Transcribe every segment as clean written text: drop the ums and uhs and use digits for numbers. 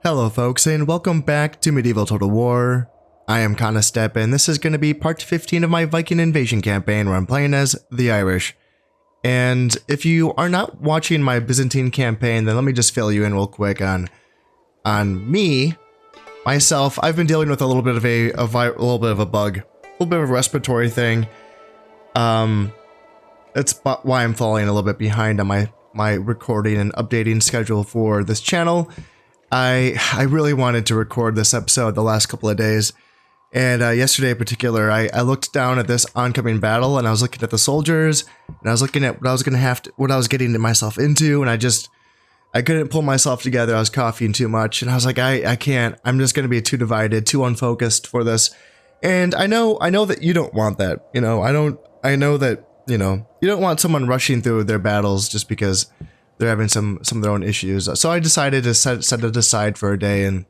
Hello folks, and welcome back to Medieval Total War. I am Conostep, and this is going to be part 15 of my Viking invasion campaign where I'm playing as the Irish. And if you are not watching my Byzantine campaign, then let me just fill you in real quick on myself. I've been dealing with a little bit of a bug, a little bit of a respiratory thing. That's why I'm falling a little bit behind on my recording and updating schedule for this channel. I really wanted to record this episode the last couple of days, and yesterday in particular, I looked down at this oncoming battle, and I was looking at the soldiers, and I was looking at what I was getting myself into, and I couldn't pull myself together. I was coughing too much, and I was like, I can't. I'm just going to be too divided, too unfocused for this, and I know that you don't want that. I know that you don't want someone rushing through their battles just because they're having some of their own issues. So I decided to set it aside for a day and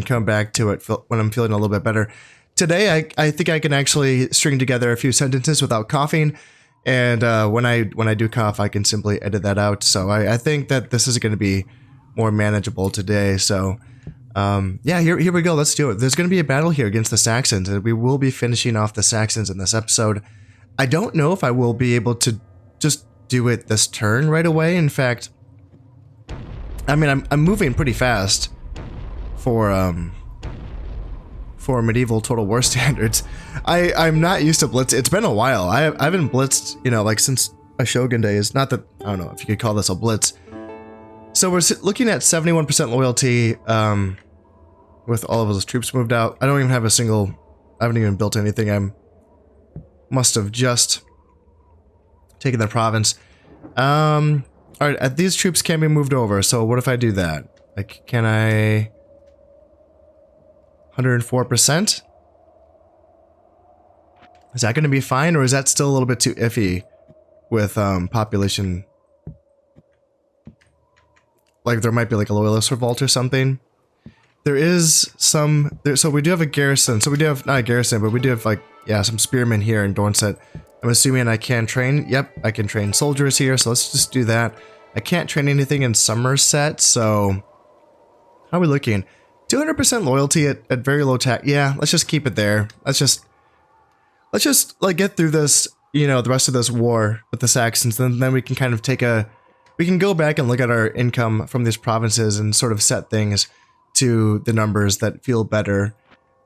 come back to it when I'm feeling a little bit better. Today, I think I can actually string together a few sentences without coughing. And when I do cough, I can simply edit that out. So I think that this is going to be more manageable today. So yeah, here we go. Let's do it. There's going to be a battle here against the Saxons, and we will be finishing off the Saxons in this episode. I don't know if I will be able to just do it this turn right away. In fact, I mean, I'm moving pretty fast for medieval Total War standards. I'm not used to blitz. It's been a while. I haven't blitzed, like since my Shogun days. Not that, I don't know if you could call this a blitz. So we're looking at 71% loyalty with all of those troops moved out. I don't even have I haven't even built anything. I must have just taking the province. All right, these troops can be moved over. So what if I do that? Like, can I 104%? Is that going to be fine, or is that still a little bit too iffy with population? Like, there might be like a loyalist revolt or something. There is some so we do have a garrison. So we do have not a garrison, but we do have some spearmen here in Dorset. I'm assuming I can train. Yep, I can train soldiers here, so let's just do that. I can't train anything in Somerset, so how are we looking? 200% loyalty at very low tax. Yeah, let's just keep it there. Let's just like get through this, the rest of this war with the Saxons, and then we can kind of we can go back and look at our income from these provinces and sort of set things to the numbers that feel better.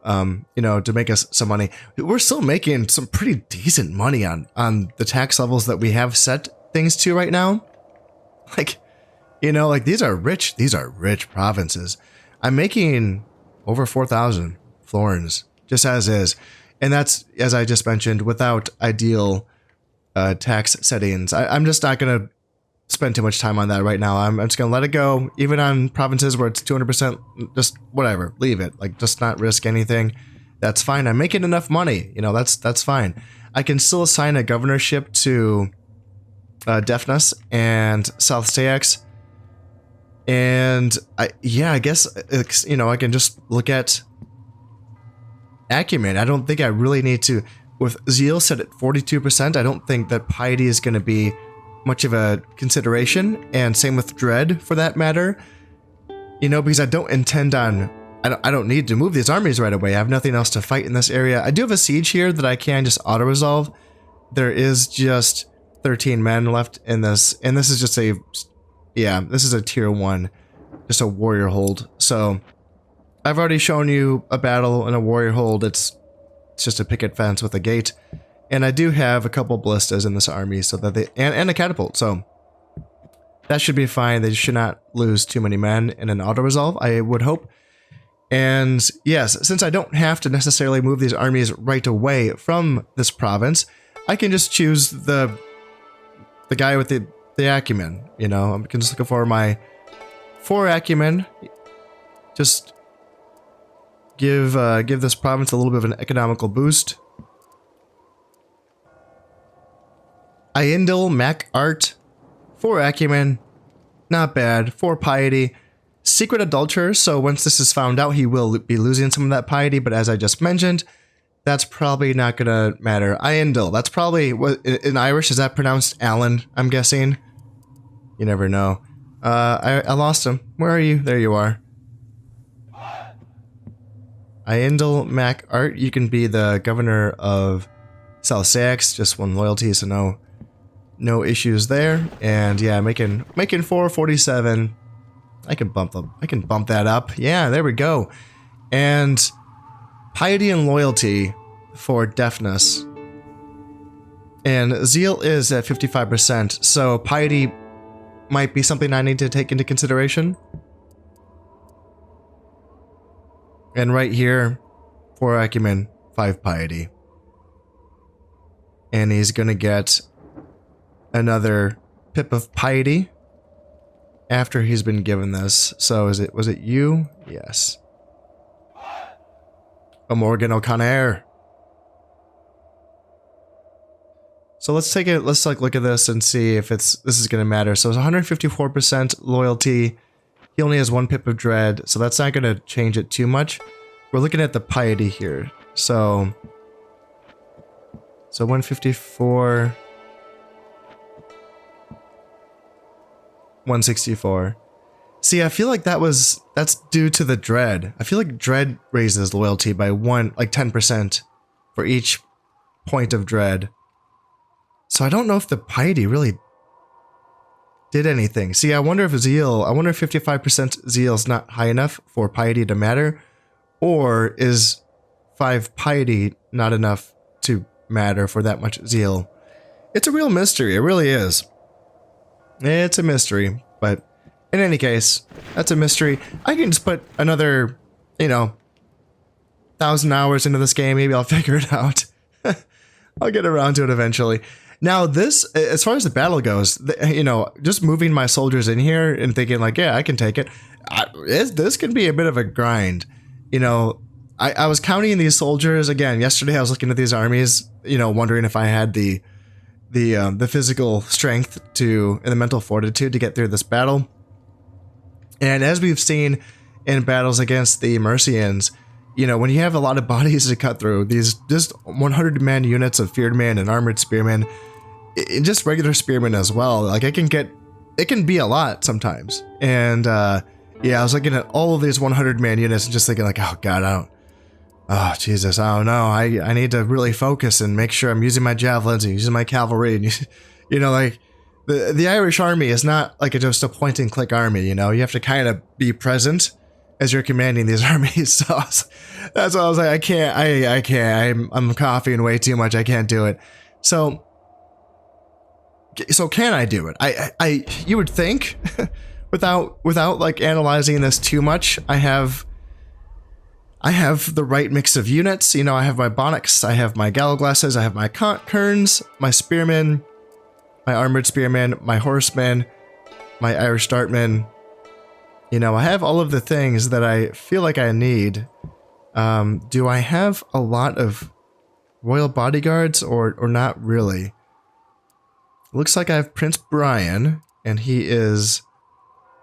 To make us some money. We're still making some pretty decent money on the tax levels that we have set things to right now. These are rich provinces. I'm making over 4,000 florins just as is. And that's, as I just mentioned, without ideal tax settings. I'm just not going to spend too much time on that right now. I'm just gonna let it go. Even on provinces where it's 200%, just whatever, leave it. Just not risk anything. That's fine. I'm making enough money. That's fine. I can still assign a governorship to Defnus and South Stayax. And I guess I can just look at acumen. I don't think I really need to. With zeal set at 42%, I don't think that piety is going to be much of a consideration, and same with dread for that matter, because I don't intend on, I don't need to move these armies right away. I have nothing else to fight in this area. I do have a siege here that I can just auto resolve. There is just 13 men left in this, and this is just this is a tier 1, just a warrior hold. So I've already shown you a battle in a warrior hold. It's just a picket fence with a gate. And I do have a couple ballistas in this army, so that and a catapult, so that should be fine. They should not lose too many men in an auto resolve, I would hope. And yes, since I don't have to necessarily move these armies right away from this province, I can just choose the guy with the acumen. I'm just looking for my 4 acumen. Just give this province a little bit of an economical boost. Aindel Mac Art, 4 acumen, not bad. 4 piety, secret adulterer. So once this is found out, he will be losing some of that piety. But as I just mentioned, that's probably not gonna matter. Aindel, that's probably what in Irish is that pronounced Alan? I'm guessing. You never know. I lost him. Where are you? There you are. Aindel Mac Art, you can be the governor of South Sax, just 1 loyalty, so no issues there. And yeah, making 447. I can bump that up. Yeah, there we go. And piety and loyalty for deafness. And zeal is at 55%, so piety might be something I need to take into consideration. And right here, 4 acumen, 5 piety. And he's gonna get another pip of piety after he's been given this. So was it you? Yes. A Morgan O'Connor. So let's look at this and see if this is gonna matter. So it's 154% loyalty. He only has 1 pip of dread, so that's not gonna change it too much. We're looking at the piety here. So 154, 164. See, I feel like that's due to the dread. I feel like dread raises loyalty by 10% for each point of dread. So I don't know if the piety really did anything. See, I wonder if 55% zeal is not high enough for piety to matter, or is 5 piety not enough to matter for that much zeal? It's a real mystery. It really is. It's a mystery, but in any case, that's a mystery. I can just put another, 1,000 hours into this game. Maybe I'll figure it out. I'll get around to it eventually. Now this, as far as the battle goes, just moving my soldiers in here and thinking like, yeah, I can take it. This can be a bit of a grind. I was counting these soldiers again yesterday. I was looking at these armies, wondering if I had the physical strength and the mental fortitude to get through this battle. And as we've seen in battles against the Mercians, when you have a lot of bodies to cut through, these just 100-man units of feared men and armored spearmen, and just regular spearmen as well, like it can be a lot sometimes. And yeah, I was looking at all of these 100-man units and just thinking like, oh god, oh Jesus, I don't know, I need to really focus and make sure I'm using my javelins and using my cavalry, and like the Irish army is not like just a point and click army. You have to kind of be present as you're commanding these armies. So that's why I was like, I can't. I'm coughing way too much. I can't do it. So can I do it? You would think, without like analyzing this too much, I have the right mix of units. I have my Bonnocks, I have my Gallowglasses, I have my Kerns, my Spearmen, my Armored Spearmen, my Horsemen, my Irish Dartmen. I have all of the things that I feel like I need. Do I have a lot of royal bodyguards or not really? Looks like I have Prince Brian, and he is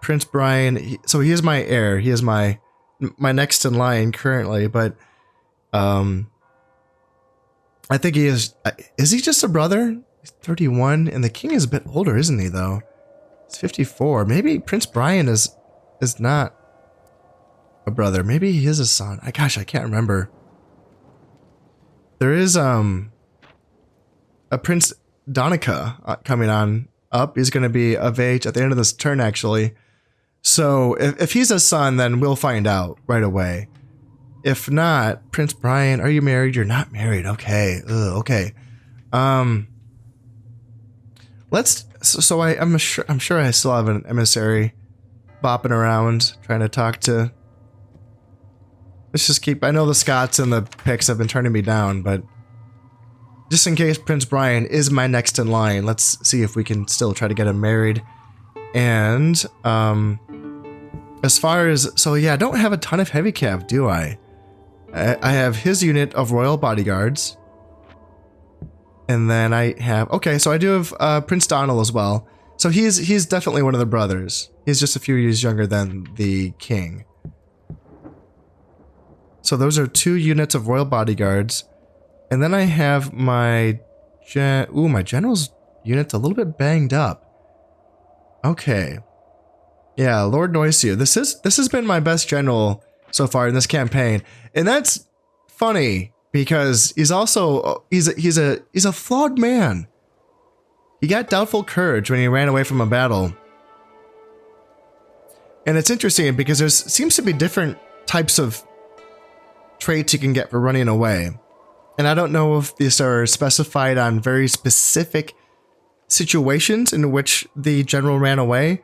Prince Brian. So he is my heir. He is my next in line currently, but I think he is he just a brother? He's 31, and the king is a bit older, isn't he, though? He's 54. Maybe Prince Brian is not a brother. Maybe he is a son. I can't remember. There is a Prince Donica coming on up. He's going to be of age at the end of this turn, actually. So if he's a son, then we'll find out right away. If not, Prince Brian, are you married? You're not married. Okay. Okay. I'm sure I still have an emissary bopping around trying to talk to. Let's just keep. I know the Scots and the Picts have been turning me down, but just in case Prince Brian is my next in line, let's see if we can still try to get him married. And as far as, so yeah, I don't have a ton of heavy cav, do I? I have his unit of royal bodyguards. And then I have, okay, so I do have Prince Donald as well. So he's definitely one of the brothers. He's just a few years younger than the king. So those are 2 units of royal bodyguards. And then I have my general's unit's a little bit banged up. Okay. Yeah, Lord Noisio. This has been my best general so far in this campaign. And that's funny because he's also he's a flawed man. He got doubtful courage when he ran away from a battle. And it's interesting because there seems to be different types of traits you can get for running away. And I don't know if these are specified on very specific situations in which the general ran away,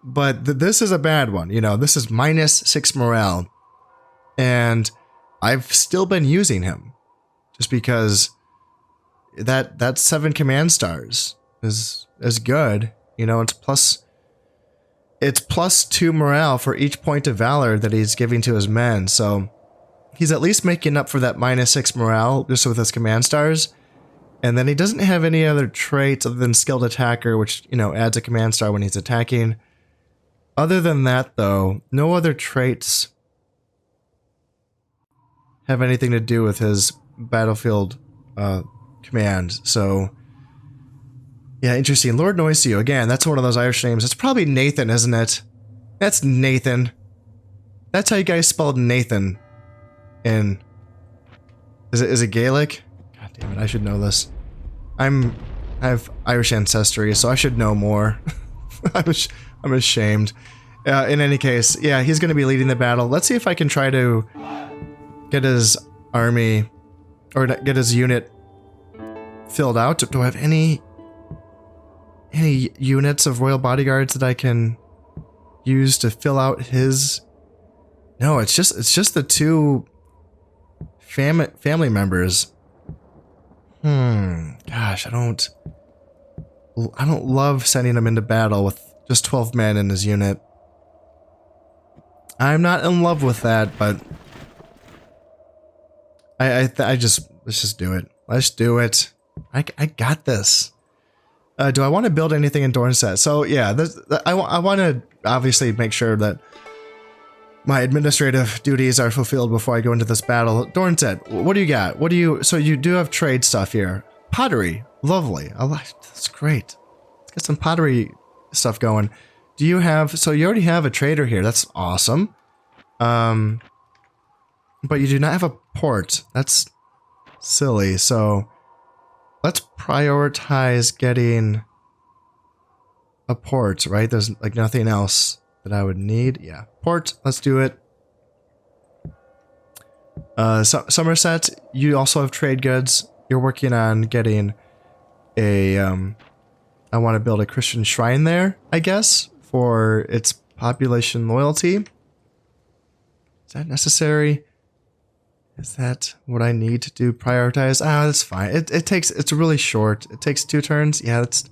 but this is a bad one. You know, this is -6 morale. And I've still been using him just because that 7 command stars is good. You know, it's +2 morale for each point of valor that he's giving to his men. So he's at least making up for that -6 morale just with his command stars. And then he doesn't have any other traits other than skilled attacker, which, you know, adds a command star when he's attacking. Other than that, though, no other traits have anything to do with his battlefield command. So, yeah, interesting. Lord Noisio, again, that's one of those Irish names. It's probably Nathan, isn't it? That's Nathan. That's how you guys spelled Nathan. Is it Gaelic? God damn it, I should know this. I have Irish ancestry, so I should know more. I'm ashamed. In any case, yeah, he's going to be leading the battle. Let's see if I can try to get his army, or get his unit filled out. Do I have any units of royal bodyguards that I can use to fill out his? No, it's just the 2 family members. Gosh, I don't love sending him into battle with just 12 men in his unit. I'm not in love with that, but let's just do it. Let's do it. I got this. Do I want to build anything in Dornset? So yeah, I want to obviously make sure that my administrative duties are fulfilled before I go into this battle. Dornset, what do you got? So you do have trade stuff here. Pottery, lovely. That's great. Let's get some pottery stuff going. Do you have, so you already have a trader here. That's awesome. But you do not have a port. That's silly. So let's prioritize getting a port, right? There's like nothing else that I would need. Yeah, port. Let's do it. Somerset, you also have trade goods. You're working on getting a, I want to build a Christian shrine there, I guess, for its population loyalty. Is that necessary? Is that what I need to do? Prioritize? Ah, that's fine. It's really short. It takes 2 turns. Yeah, it's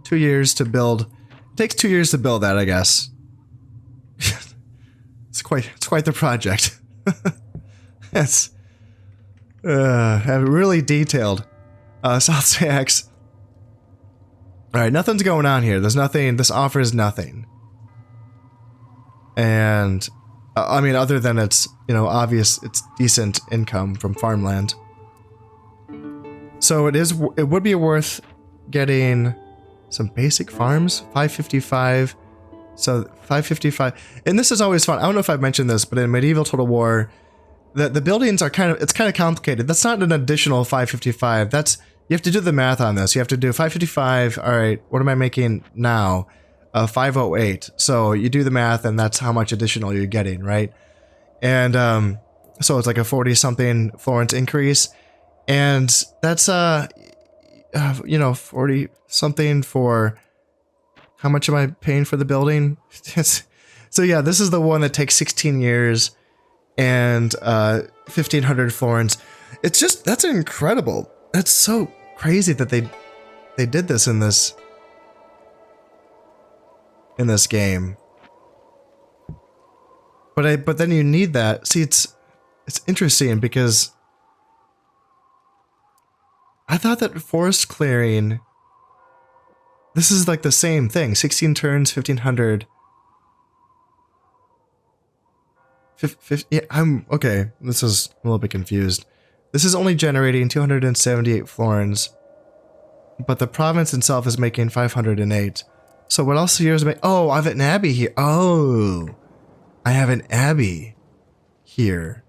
2 years to build. It takes 2 years to build that, I guess. It's quite the project. It's really detailed. South Sax. Alright, nothing's going on here. There's nothing. This offers nothing. And I mean, other than it's, you know, obvious, it's decent income from farmland. So it would be worth getting some basic farms. 555. So 555. And this is always fun. I don't know if I've mentioned this, but in Medieval Total War, the buildings are kind of complicated. That's not an additional 555. You have to do the math on this. You have to do 555. All right, what am I making now? 508. So you do the math, and that's how much additional you're getting, right? And so it's like a 40-something florins increase, and that's 40-something for how much am I paying for the building? So yeah, this is the one that takes 16 years and 1,500 florins. It's just, that's incredible. That's so crazy that they did this in this game. But then you need that. See, it's interesting because I thought that forest clearing, this is like the same thing. 16 turns, 1,500. Yeah, I'm okay. This is a little bit confused. This is only generating 278 florins, but the province itself is making 508. So what else here is making? Oh, I have an abbey here. Oh, I have an abbey. here.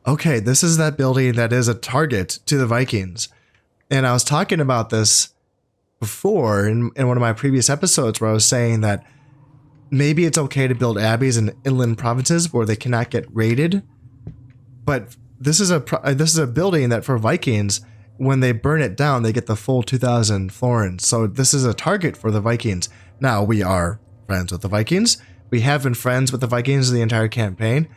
Okay, this is that building that is a target to the Vikings. And I was talking about this before in one of my previous episodes where I was saying that maybe it's okay to build abbeys in inland provinces where they cannot get raided. But this is a building that for Vikings, when they burn it down, they get the full 2,000 florins. So this is a target for the Vikings. Now, we are friends with the Vikings. We have been friends with the Vikings the entire campaign.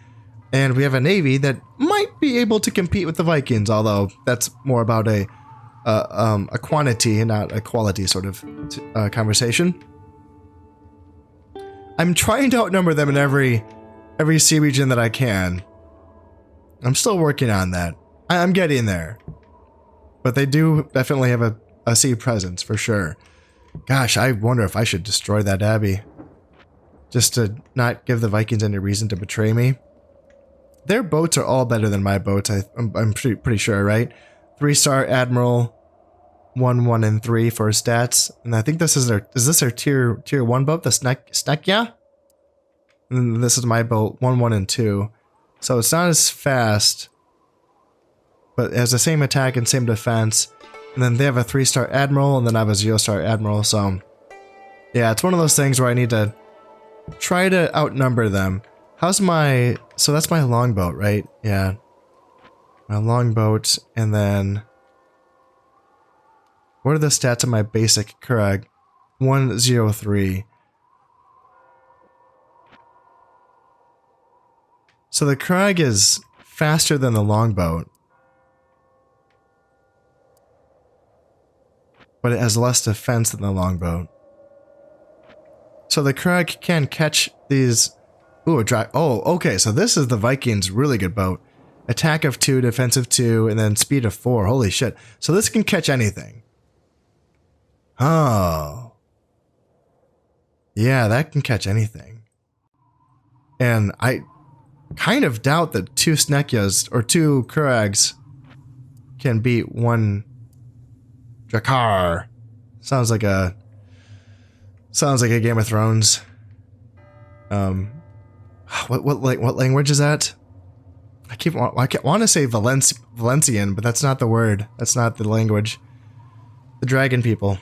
And we have a navy that might be able to compete with the Vikings, although that's more about a quantity and not a quality sort of conversation. I'm trying to outnumber them in every sea region that I can. I'm still working on that. I'm getting there. But they do definitely have a sea presence, for sure. Gosh, I wonder if I should destroy that abbey. Just to not give the Vikings any reason to betray me. Their boats are all better than my boats, I'm pretty sure, right? 3-star Admiral, 1, 1, and 3 for stats. And I think this is their tier 1 boat, the Snekya? And this is my boat, 1, 1, and 2. So it's not as fast, but it has the same attack and same defense. And then they have a 3-star Admiral, and then I have a 0-star Admiral, so... Yeah, it's one of those things where I need to try to outnumber them. How's my... So that's my longboat, right? Yeah. My longboat, and then... What are the stats of my basic Kurag? 103. So the Kurag is faster than the longboat. But it has less defense than the longboat. So the Kurag can catch these... Ooh, oh, okay, so this is the Vikings' really good boat. Attack of 2, defensive 2, and then speed of 4. Holy shit. So this can catch anything. Oh. Yeah, that can catch anything. And I kind of doubt that 2 Snekyas or 2 Kurags can beat 1 Drakkar. Sounds like a Game of Thrones. What language is that? I want to say Valencian, but that's not the word. That's not the language. The dragon people.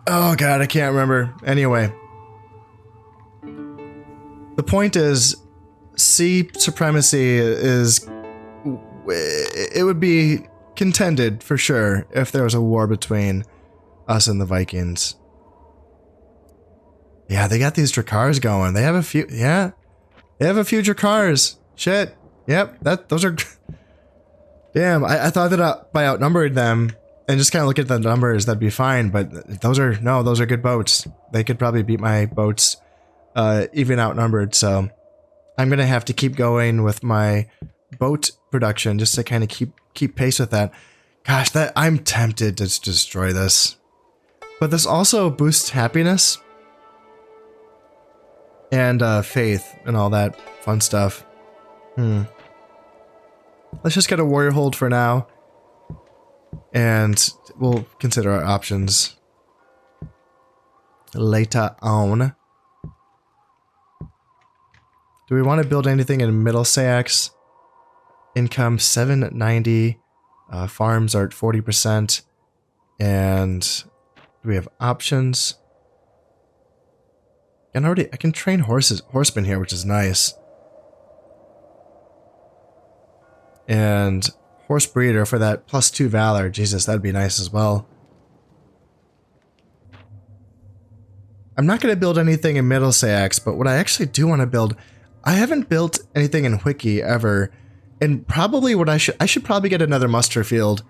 Oh god, I can't remember. Anyway. The point is, sea supremacy is... It would be contended, for sure, if there was a war between us and the Vikings. Yeah, they got these Drakkars going. They have a few... Yeah. They have a few Drakkars. Shit. Yep, those are... Damn, I thought that by outnumbering them and just kind of look at the numbers, that'd be fine, but those are good boats. They could probably beat my boats, even outnumbered, so I'm gonna have to keep going with my boat production just to kind of keep pace with that. Gosh, I'm tempted to destroy this. But this also boosts happiness and faith and all that fun stuff. Let's just get a warrior hold for now, and we'll consider our options later on. Do we want to build anything in Middle Sax? Income 790, farms are at 40%, and do we have options? And I can train horsemen here, which is nice. And horse breeder for that +2 valor. Jesus, that'd be nice as well. I'm not going to build anything in Middle Sax, but what I actually do want to build, I haven't built anything in Wiki ever, and probably I should probably get another muster field,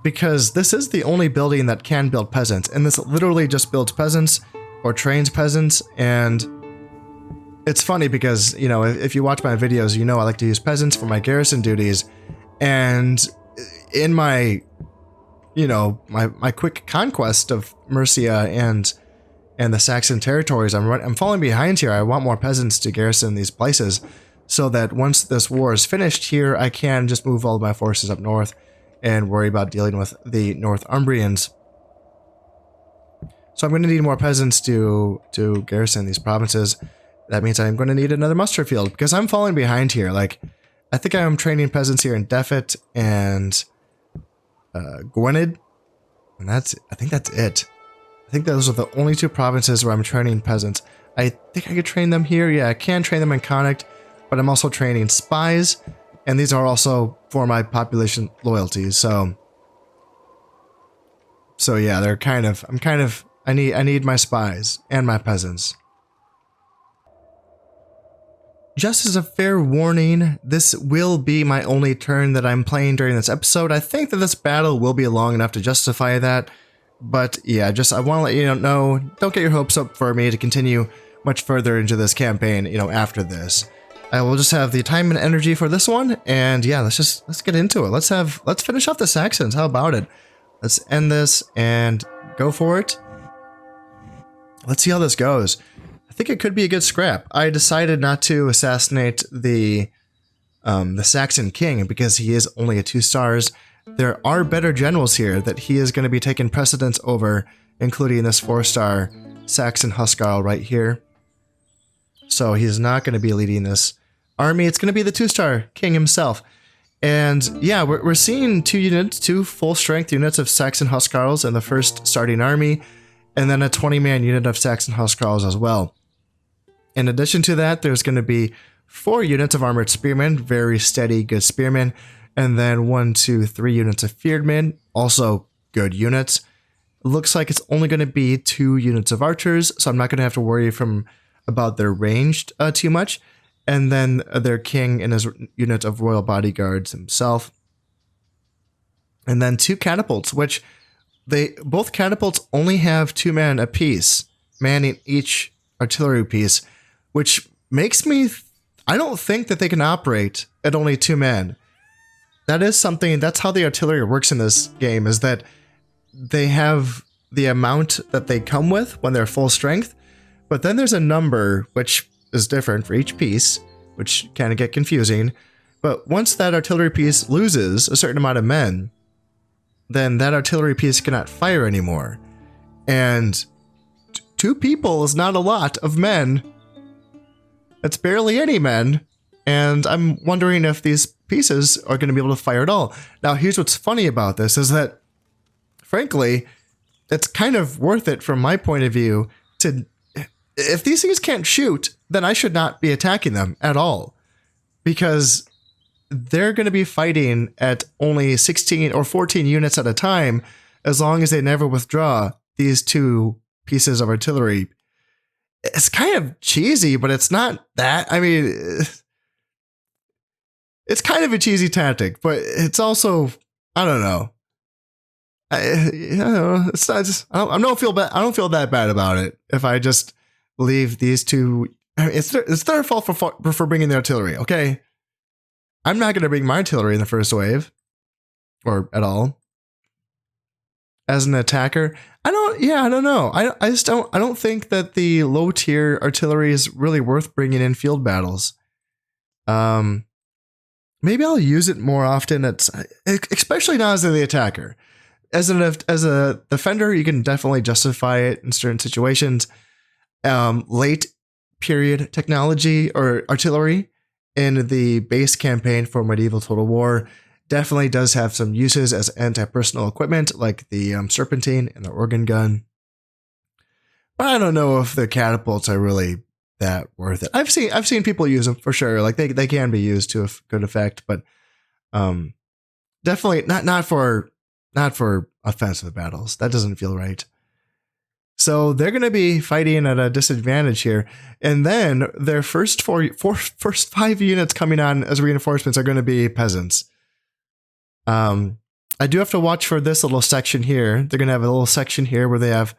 because this is the only building that can build peasants, and this literally just builds peasants or trains peasants. And it's funny because, you know, if you watch my videos, you know I like to use peasants for my garrison duties, and in my, you know, my quick conquest of Mercia and the Saxon territories, I'm falling behind here. I want more peasants to garrison these places, so that once this war is finished here, I can just move all of my forces up north and worry about dealing with the Northumbrians. So I'm going to need more peasants to garrison these provinces. that means I'm going to need another muster field because I'm falling behind here. Like, I think I'm training peasants here in Defet and Gwynedd, and I think that's it. I think those are the only two provinces where I'm training peasants. I think I could train them here. Yeah, I can train them in Connacht, but I'm also training spies, and these are also for my population loyalties. So yeah, they're I need my spies and my peasants. Just as a fair warning, this will be my only turn that I'm playing during this episode. I think that this battle will be long enough to justify that. But yeah, I want to let you know, don't get your hopes up for me to continue much further into this campaign, after this. I will just have the time and energy for this one, and yeah, let's get into it. Let's finish off the Saxons. How about it? Let's end this and go for it. Let's see how this goes. I think it could be a good scrap. I decided not to assassinate the Saxon king because he is only a 2 stars. There are better generals here that he is going to be taking precedence over, including this 4-star Saxon Huskarl right here. So he's not going to be leading this army. It's going to be the 2-star king himself. And yeah, we're seeing 2 full-strength units of Saxon Huskarls in the first starting army, and then a 20-man unit of Saxon Huskarls as well. In addition to that, there's going to be 4 units of armored spearmen, very steady, good spearmen, and then 1, 2, 3 units of fearedmen, also good units. It looks like it's only going to be 2 units of archers, so I'm not going to have to worry about their ranged too much. And then their king and his unit of royal bodyguards himself. And then 2 catapults, which both catapults only have 2 men apiece, manning each artillery piece, which makes me, I don't think that they can operate at only 2 men. That is something, that's how the artillery works in this game, is that they have the amount that they come with when they're full strength, but then there's a number which is different for each piece, which kind of get confusing. But once that artillery piece loses a certain amount of men, then that artillery piece cannot fire anymore. And 2 people is not a lot of men. It's barely any men. And I'm wondering if these pieces are going to be able to fire at all. Now, here's what's funny about this is that, frankly, it's kind of worth it from my point of view to, if these things can't shoot, then I should not be attacking them at all, because they're going to be fighting at only 16 or 14 units at a time, as long as they never withdraw these 2 pieces of artillery. It's kind of cheesy, but it's not that. I mean, it's kind of a cheesy tactic, but it's also, I don't know. It's not just, I don't feel bad. I don't feel that bad about it if I just leave these 2. I mean, it's their fault for bringing the artillery. Okay, I'm not going to bring my artillery in the first wave, or at all. As an attacker, I don't know. I don't think that the low tier artillery is really worth bringing in field battles. Maybe I'll use it more often. Especially now as the attacker. As a defender, you can definitely justify it in certain situations. Late period technology or artillery in the base campaign for Medieval Total War definitely does have some uses as anti-personnel equipment, like the serpentine and the organ gun. But I don't know if the catapults are really that worth it. I've seen people use them for sure. Like they can be used to a good effect, but definitely not for offensive battles. That doesn't feel right. So they're going to be fighting at a disadvantage here. And then their first first 5 units coming on as reinforcements are going to be peasants. I do have to watch for this little section here. They're going to have a little section here where they have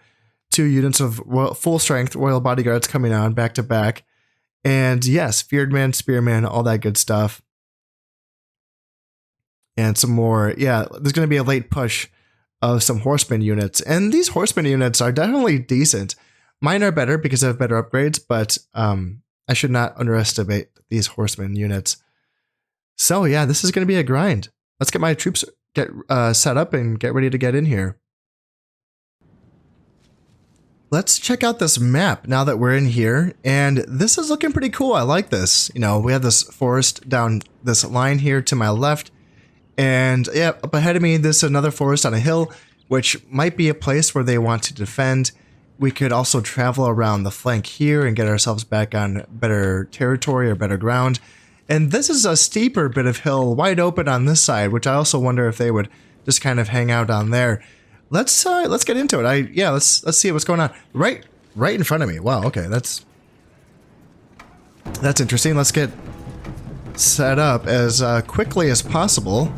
2 units of full strength royal bodyguards coming on back to back. And yes, fearedman, spearman, all that good stuff. And some more. Yeah, there's going to be a late push of some horseman units. And these horseman units are definitely decent. Mine are better because I have better upgrades, but I should not underestimate these horseman units. So yeah, this is going to be a grind. Let's get my troops set up and get ready to get in here. let's check out this map now that we're in here. And this is looking pretty cool. I like this. You know, we have this forest down this line here to my left. And yeah, up ahead of me, there's another forest on a hill, which might be a place where they want to defend. We could also travel around the flank here and get ourselves back on better territory or better ground. And this is a steeper bit of hill wide open on this side, which I also wonder if they would just kind of hang out on there. Let's get into it. Let's see what's going on. Right in front of me. Wow, okay, that's interesting. Let's get set up as quickly as possible.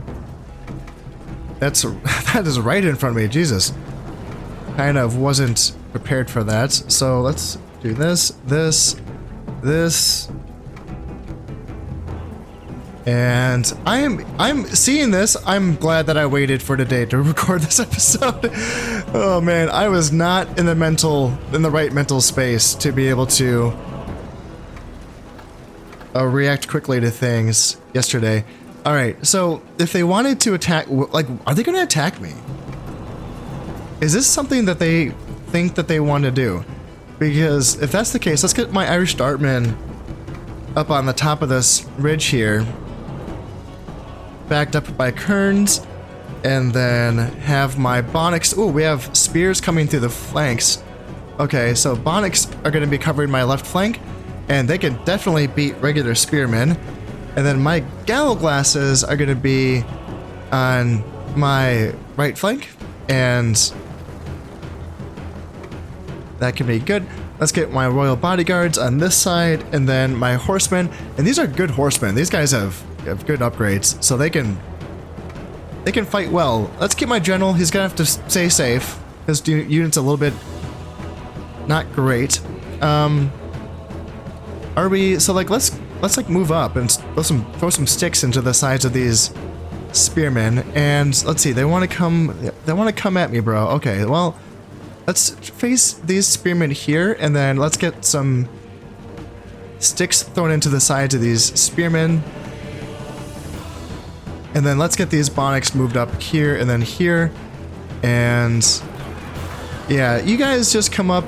That is right in front of me. Jesus. Kind of wasn't prepared for that. So let's do this. And I'm seeing this. I'm glad that I waited for today to record this episode. Oh man, I was not in the right mental space to be able to react quickly to things yesterday. All right, so if they wanted to attack, like, are they going to attack me? Is this something that they think that they want to do? Because if that's the case, let's get my Irish Dartman up on the top of this ridge here, backed up by Kerns, and then have my Bonnics. Ooh, we have spears coming through the flanks. Okay, so Bonnics are going to be covering my left flank, and they can definitely beat regular spearmen. And then my Gallow Glasses are going to be on my right flank, and that can be good. Let's get my Royal Bodyguards on this side, and then my Horsemen. And these are good horsemen. These guys have good upgrades, so they can fight well. Let's get my General. He's gonna have to stay safe. His unit's a little bit not great. Are we? So like, let's like move up and throw some sticks into the sides of these spearmen. And let's see, they want to come at me, bro. Okay, well, let's face these spearmen here, and then let's get some sticks thrown into the sides of these spearmen. And then let's get these Bonnics moved up here and then here. And yeah, you guys just come up.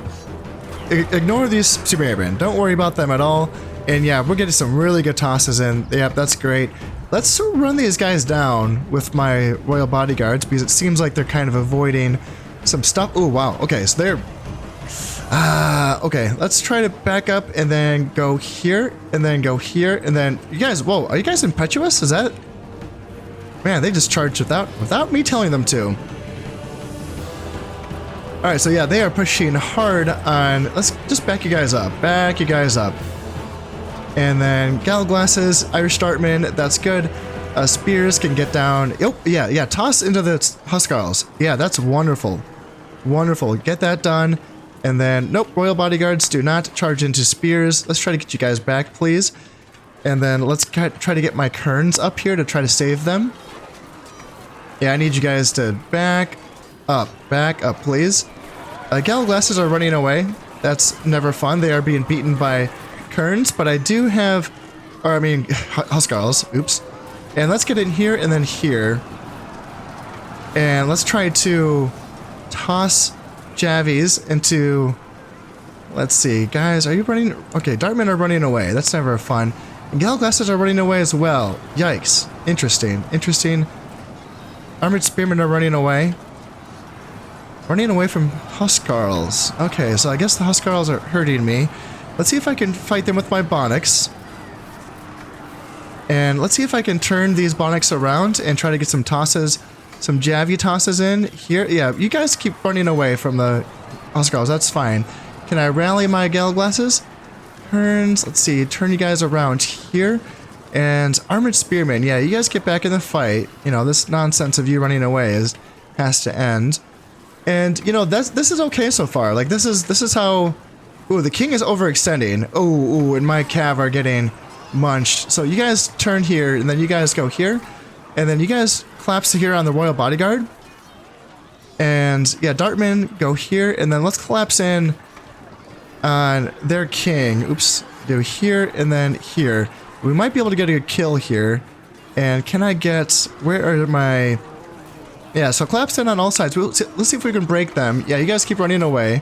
Ignore these spearmen. Don't worry about them at all. And yeah, we're getting some really good tosses in. Yep, that's great. Let's run these guys down with my Royal Bodyguards, because it seems like they're kind of avoiding some stuff. Oh, wow. Okay, so they're... okay, let's try to back up and then go here, and then go here, and then... You guys, whoa, are you guys impetuous? Is that... Man, they just charged without me telling them to. Alright, so yeah, they are pushing hard on... Let's just back you guys up. Back you guys up. And then Gallow Glasses, Irish Dartman, that's good. Spears can get down. Oh, yeah, toss into the Huskarls. Yeah, that's wonderful. Wonderful. Get that done. And then, nope, Royal Bodyguards, do not charge into spears. Let's try to get you guys back, please. And then let's try to get my Kerns up here to try to save them. Yeah, I need you guys to back up, please. Gallow Glasses are running away. That's never fun. They are being beaten by Kerns, but I do have, Huskarls, oops. And let's get in here and then here. And let's try to toss Javies into, let's see, guys, are you running? Okay, Dartmen are running away. That's never fun. And Gallow Glasses are running away as well. Yikes. Interesting. Armored Spearmen are running away. Running away from Huskarls. Okay, so I guess the Huskarls are hurting me. Let's see if I can fight them with my Bonnics. And let's see if I can turn these Bonnics around and try to get some tosses, some Javy tosses in here. Yeah, you guys keep running away from the Huskarls. That's fine. Can I rally my Gallow Glasses? Turns. Let's see. Turn you guys around here. And Armored Spearmen. Yeah, you guys get back in the fight. You know, this nonsense of you running away has to end. And you know, this is okay so far. Like this is how. Ooh, the king is overextending. Ooh, and my cav are getting munched. So you guys turn here, and then you guys go here, and then you guys collapse here on the Royal Bodyguard. And yeah, Dartmen go here, and then let's collapse in on their king. Oops, do here and then here. We might be able to get a kill here. And can I get, where are my? Yeah, so collapse in on all sides. Let's see if we can break them. Yeah, you guys keep running away.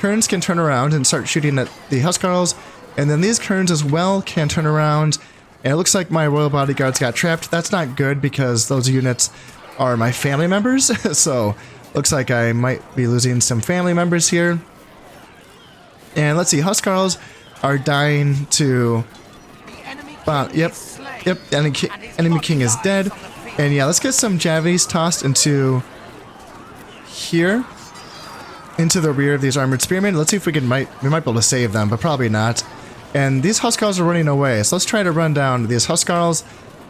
Kerns can turn around and start shooting at the Huskarls, and then these Kerns as well can turn around, and it looks like my royal bodyguards got trapped. That's not good because those units are my family members, so looks like I might be losing some family members here. And let's see, Huskarls are dying to... yep, enemy king is dead. And yeah, let's get some javies tossed into here, into the rear of these armored spearmen. Let's see if we might be able to save them, but probably not. And these Huskarls are running away, so let's try to run down these Huskarls.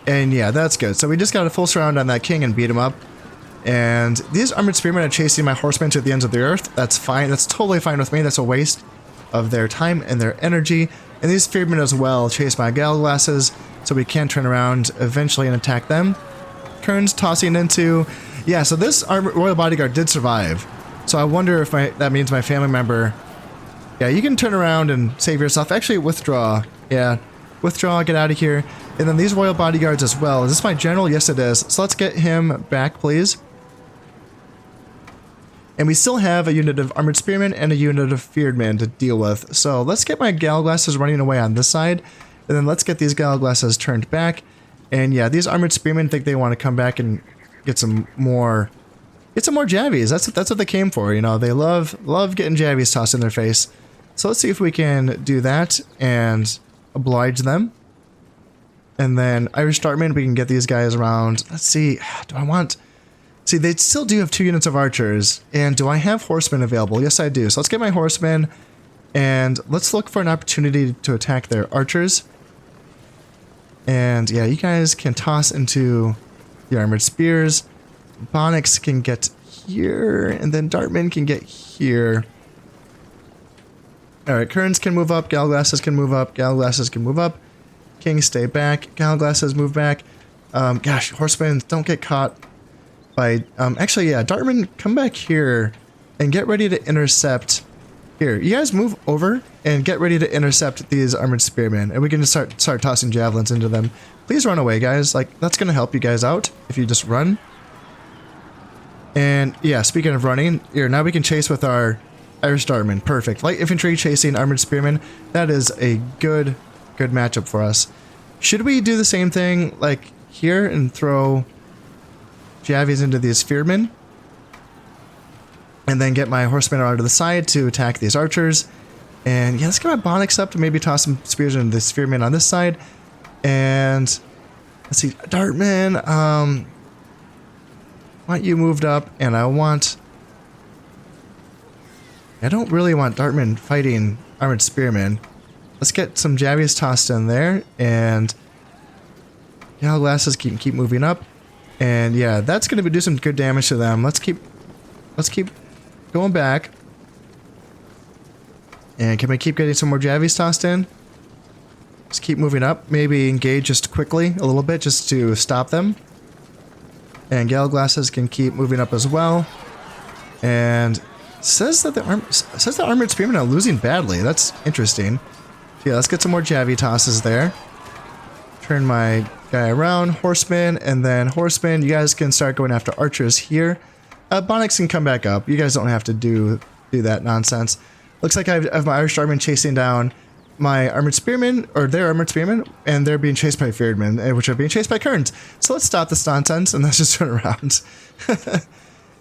And yeah, that's good. So we just got a full surround on that king and beat him up. And these armored spearmen are chasing my horsemen to the ends of the earth. That's fine. That's totally fine with me. That's a waste of their time and their energy. And these spearmen as well chase my gallglasses, so we can turn around eventually and attack them. Kerns tossing into... Yeah, so this royal bodyguard did survive. So I wonder if that means my family member... Yeah, you can turn around and save yourself. Actually, withdraw. Yeah, withdraw, get out of here. And then these royal bodyguards as well. Is this my general? Yes, it is. So let's get him back, please. And we still have a unit of armored spearmen and a unit of fearedmen to deal with. So let's get my gallglasses running away on this side. And then let's get these gallglasses turned back. And yeah, these armored spearmen think they want to come back and get some more javies. That's what they came for, you know. They love getting javies tossed in their face. So let's see if we can do that and oblige them. And then Irish Dartman, we can get these guys around. Let's see, do I want... See, they still do have 2 units of archers. And do I have horsemen available? Yes, I do. So let's get my horsemen. And let's look for an opportunity to attack their archers. And yeah, you guys can toss into the armored spears. Bonix can get here. And then Dartman can get here. Alright, Kerns can move up. Gallglasses can move up. Gallglasses can move up. Kings stay back. Gallglasses move back. Gosh, horsemen, don't get caught by... actually, yeah, Dartman, come back here and get ready to intercept... Here, you guys move over and get ready to intercept these armored spearmen, and we can just start tossing javelins into them. Please run away, guys. Like, that's going to help you guys out if you just run. And yeah, speaking of running, here, now we can chase with our Irish Dartman. Perfect. Light infantry chasing armored spearmen. That is a good matchup for us. Should we do the same thing like here and throw javies into these fearedmen? And then get my horsemen out to the side to attack these archers. And yeah, let's get my Bonix up to maybe toss some spears into the spearmen on this side. And let's see, Dartman, I want you moved up, and I don't really want Dartman fighting armored spearmen. Let's get some javies tossed in there, and glasses keep moving up. And yeah, that's going to do some good damage to them. Let's keep going back. And can we keep getting some more javies tossed in? Just keep moving up. Maybe engage just quickly a little bit just to stop them. And glasses can keep moving up as well. And says that the armored spearmen are losing badly. That's interesting. Yeah, let's get some more javi tosses there. Turn my guy around, horseman, and then horseman. You guys can start going after archers here. Bonix can come back up. You guys don't have to do that nonsense. Looks like I have my Irish Dartman chasing down my armored spearmen, or their armored spearmen, and they're being chased by fearedmen, which are being chased by Kerns. So let's stop this nonsense and let's just turn around.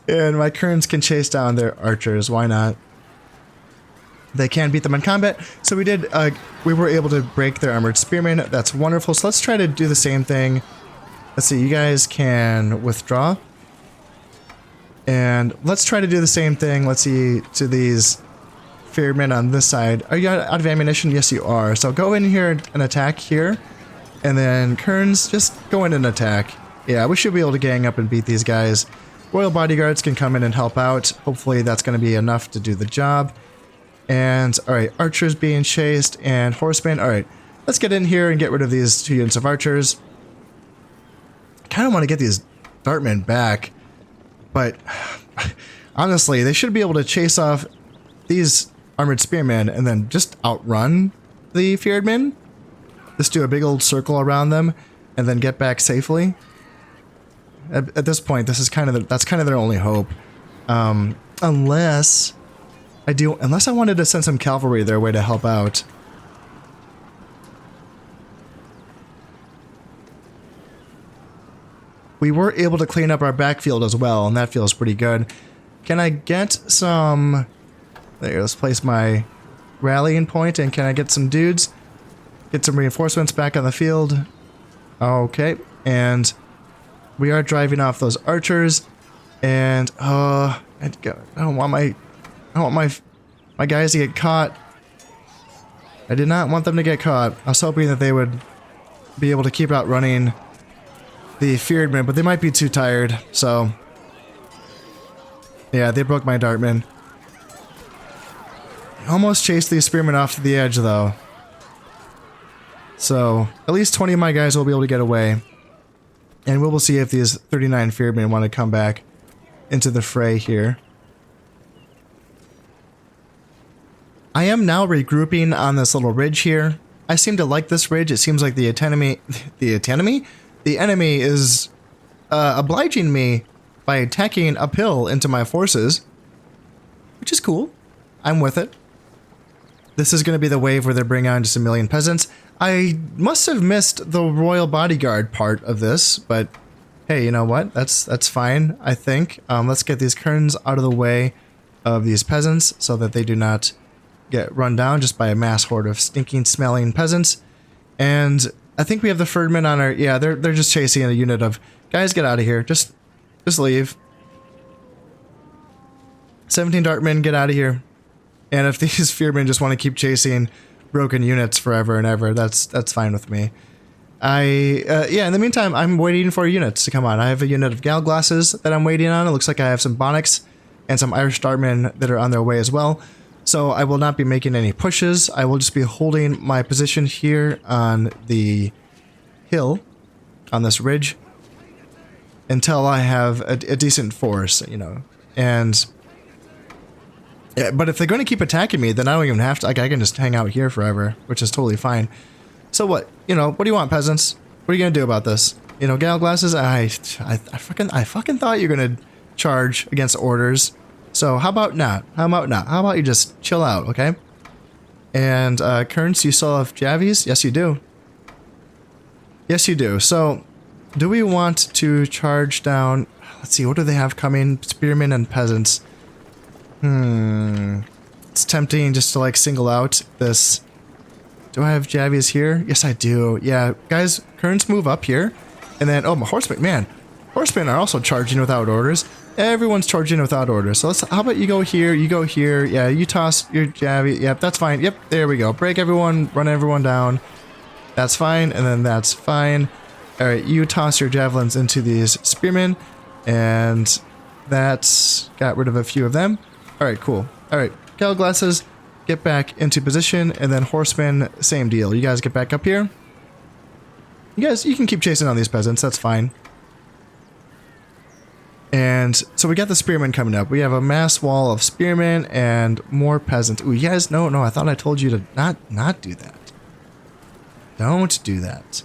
And my Kerns can chase down their archers. Why not? They can beat them in combat. So we were able to break their armored spearmen. That's wonderful. So let's try to do the same thing. Let's see, you guys can withdraw. And let's try to do the same thing. Let's see, to these fearedmen on this side. Are you out of ammunition? Yes, you are. So go in here and attack here. And then Kerns, just go in and attack. Yeah, we should be able to gang up and beat these guys. Royal bodyguards can come in and help out. Hopefully that's going to be enough to do the job. And, alright, archers being chased, and horsemen. Alright, let's get in here and get rid of these 2 units of archers. I kind of want to get these Dartmen back, but honestly, they should be able to chase off these armored spearmen and then just outrun the fearedmen. Just do a big old circle around them and then get back safely. At this point, that's kind of their only hope. Unless I do, unless I wanted to send some cavalry their way to help out. We were able to clean up our backfield as well, and that feels pretty good. Can I get some... There, let's place my rallying point, and can I get some dudes? Get some reinforcements back on the field. Okay, and we are driving off those archers, and I don't want my guys to get caught. I did not want them to get caught. I was hoping that they would be able to keep outrunning the Fearedmen, but they might be too tired, so... Yeah, they broke my Dartman. Almost chased these Spearmen off to the edge, though. So, at least 20 of my guys will be able to get away. And we will see if these 39 Fearedmen want to come back into the fray here. I am now regrouping on this little ridge here. I seem to like this ridge. It seems like the enemy is obliging me by attacking uphill into my forces, which is cool. I'm with it. This is going to be the wave where they bring on just 1 million peasants. I must have missed the royal bodyguard part of this, but hey, you know what? That's fine, I think. Let's get these kerns out of the way of these peasants so that they do not get run down just by a mass horde of stinking, smelling peasants. And I think we have the Ferdmen on our... Yeah, they're just chasing a unit of... Guys, get out of here. Just leave. 17 Dartmen, get out of here. And if these Fearmen just want to keep chasing broken units forever and ever, that's fine with me. Yeah, in the meantime, I'm waiting for units to come on. I have a unit of Galglasses that I'm waiting on. It looks like I have some Bonnets and some Irish Dartmen that are on their way as well. So I will not be making any pushes. I will just be holding my position here on the hill, on this ridge, until I have a decent force, you know. And yeah, but if they're going to keep attacking me, then I don't even have to. Like, I can just hang out here forever, which is totally fine. So what? You know, what do you want, peasants? What are you going to do about this? You know, Galglasses, I fucking thought you were going to charge against orders. So how about not? How about you just chill out, okay? And Kerns, you still have Javies? Yes, you do. Yes, you do. So, do we want to charge down... Let's see, what do they have coming? Spearmen and peasants. It's tempting just to, like, single out this... Do I have Javies here? Yes, I do. Yeah, guys, Kerns, move up here. And then, oh, my horsemen, man. Horsemen are also charging without orders. Everyone's charging without orders. So let's, how about you go here, you go here. Yeah, you toss your Javi. Yep, that's fine. Yep, there we go. Break everyone, run everyone down. That's fine, and then that's fine. Alright, you toss your javelins into these spearmen, and that's got rid of a few of them. Alright, cool. Alright, Galglasses, get back into position, and then horsemen, same deal. You guys get back up here. You guys, you can keep chasing on these peasants, that's fine. And so we got the spearmen coming up. We have a mass wall of spearmen and more peasants. Ooh, you guys, no, I thought I told you to not do that. Don't do that.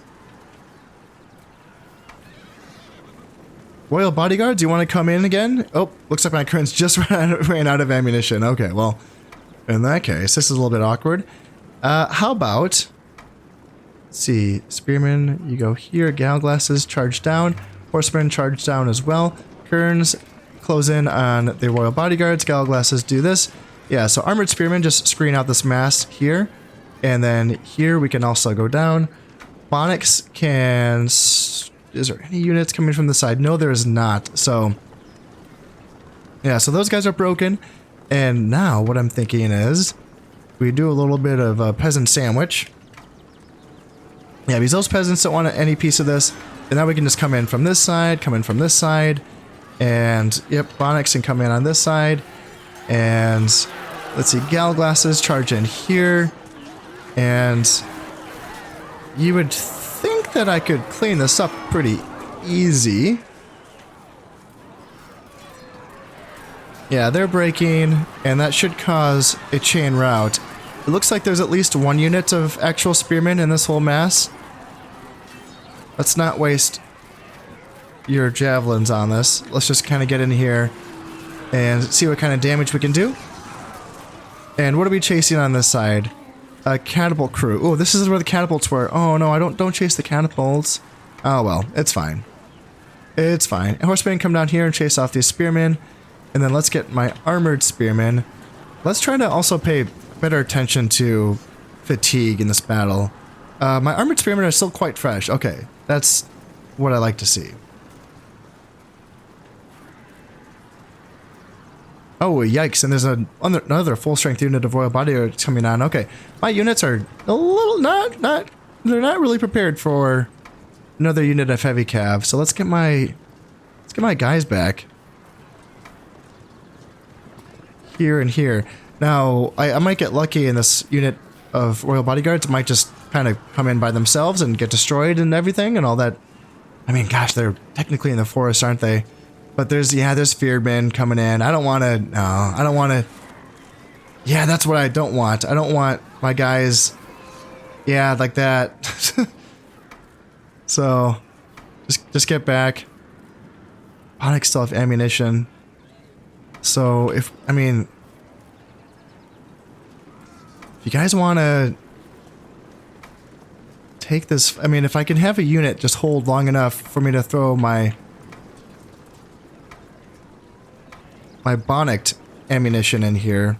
Royal bodyguards, you want to come in again? Oh, looks like my currents just ran out of ammunition. Okay, well, in that case, this is a little bit awkward. How about... Let's see, spearmen, you go here. Galglasses, charge down. Horsemen, charge down as well. Kerns, close in on the royal bodyguards. Galglasses, do this. Yeah, so armored spearmen, just screen out this mass here. And then here we can also go down. Bonnets can... Is there any units coming from the side? No, there is not. So, yeah, so those guys are broken. And now what I'm thinking is we do a little bit of a peasant sandwich. Yeah, because those peasants don't want any piece of this. And now we can just come in from this side, come in from this side. And, yep, Bonnets can come in on this side. And, let's see, Galglasses charge in here. And you would think that I could clean this up pretty easy. Yeah, they're breaking, and that should cause a chain rout. It looks like there's at least one unit of actual spearmen in this whole mass. Let's not waste your javelins on this. Let's just kind of get in here and see what kind of damage we can do. And what are we chasing on this side? A catapult crew. Oh, this is where the catapults were. Oh no, I don't chase the catapults. Oh well, it's fine. It's fine. Horsemen come down here and chase off these spearmen. And then let's get my armored spearmen. Let's try to also pay better attention to fatigue in this battle. My armored spearmen are still quite fresh. Okay, that's what I like to see. Oh, yikes, and there's another full-strength unit of Royal Bodyguards coming on. Okay, my units are a little they're not really prepared for another unit of heavy cav. So let's get my guys back. Here and here. Now, I might get lucky in this unit of Royal Bodyguards. It might just kind of come in by themselves and get destroyed and everything and all that. I mean, gosh, they're technically in the forest, aren't they? But there's fearedmen coming in. I don't want to... Yeah, that's what I don't want. I don't want my guys... Yeah, like that. So, just get back. Onyx still have ammunition. So, if you guys want to take this... I mean, if I can have a unit just hold long enough for me to throw my Bonict ammunition in here.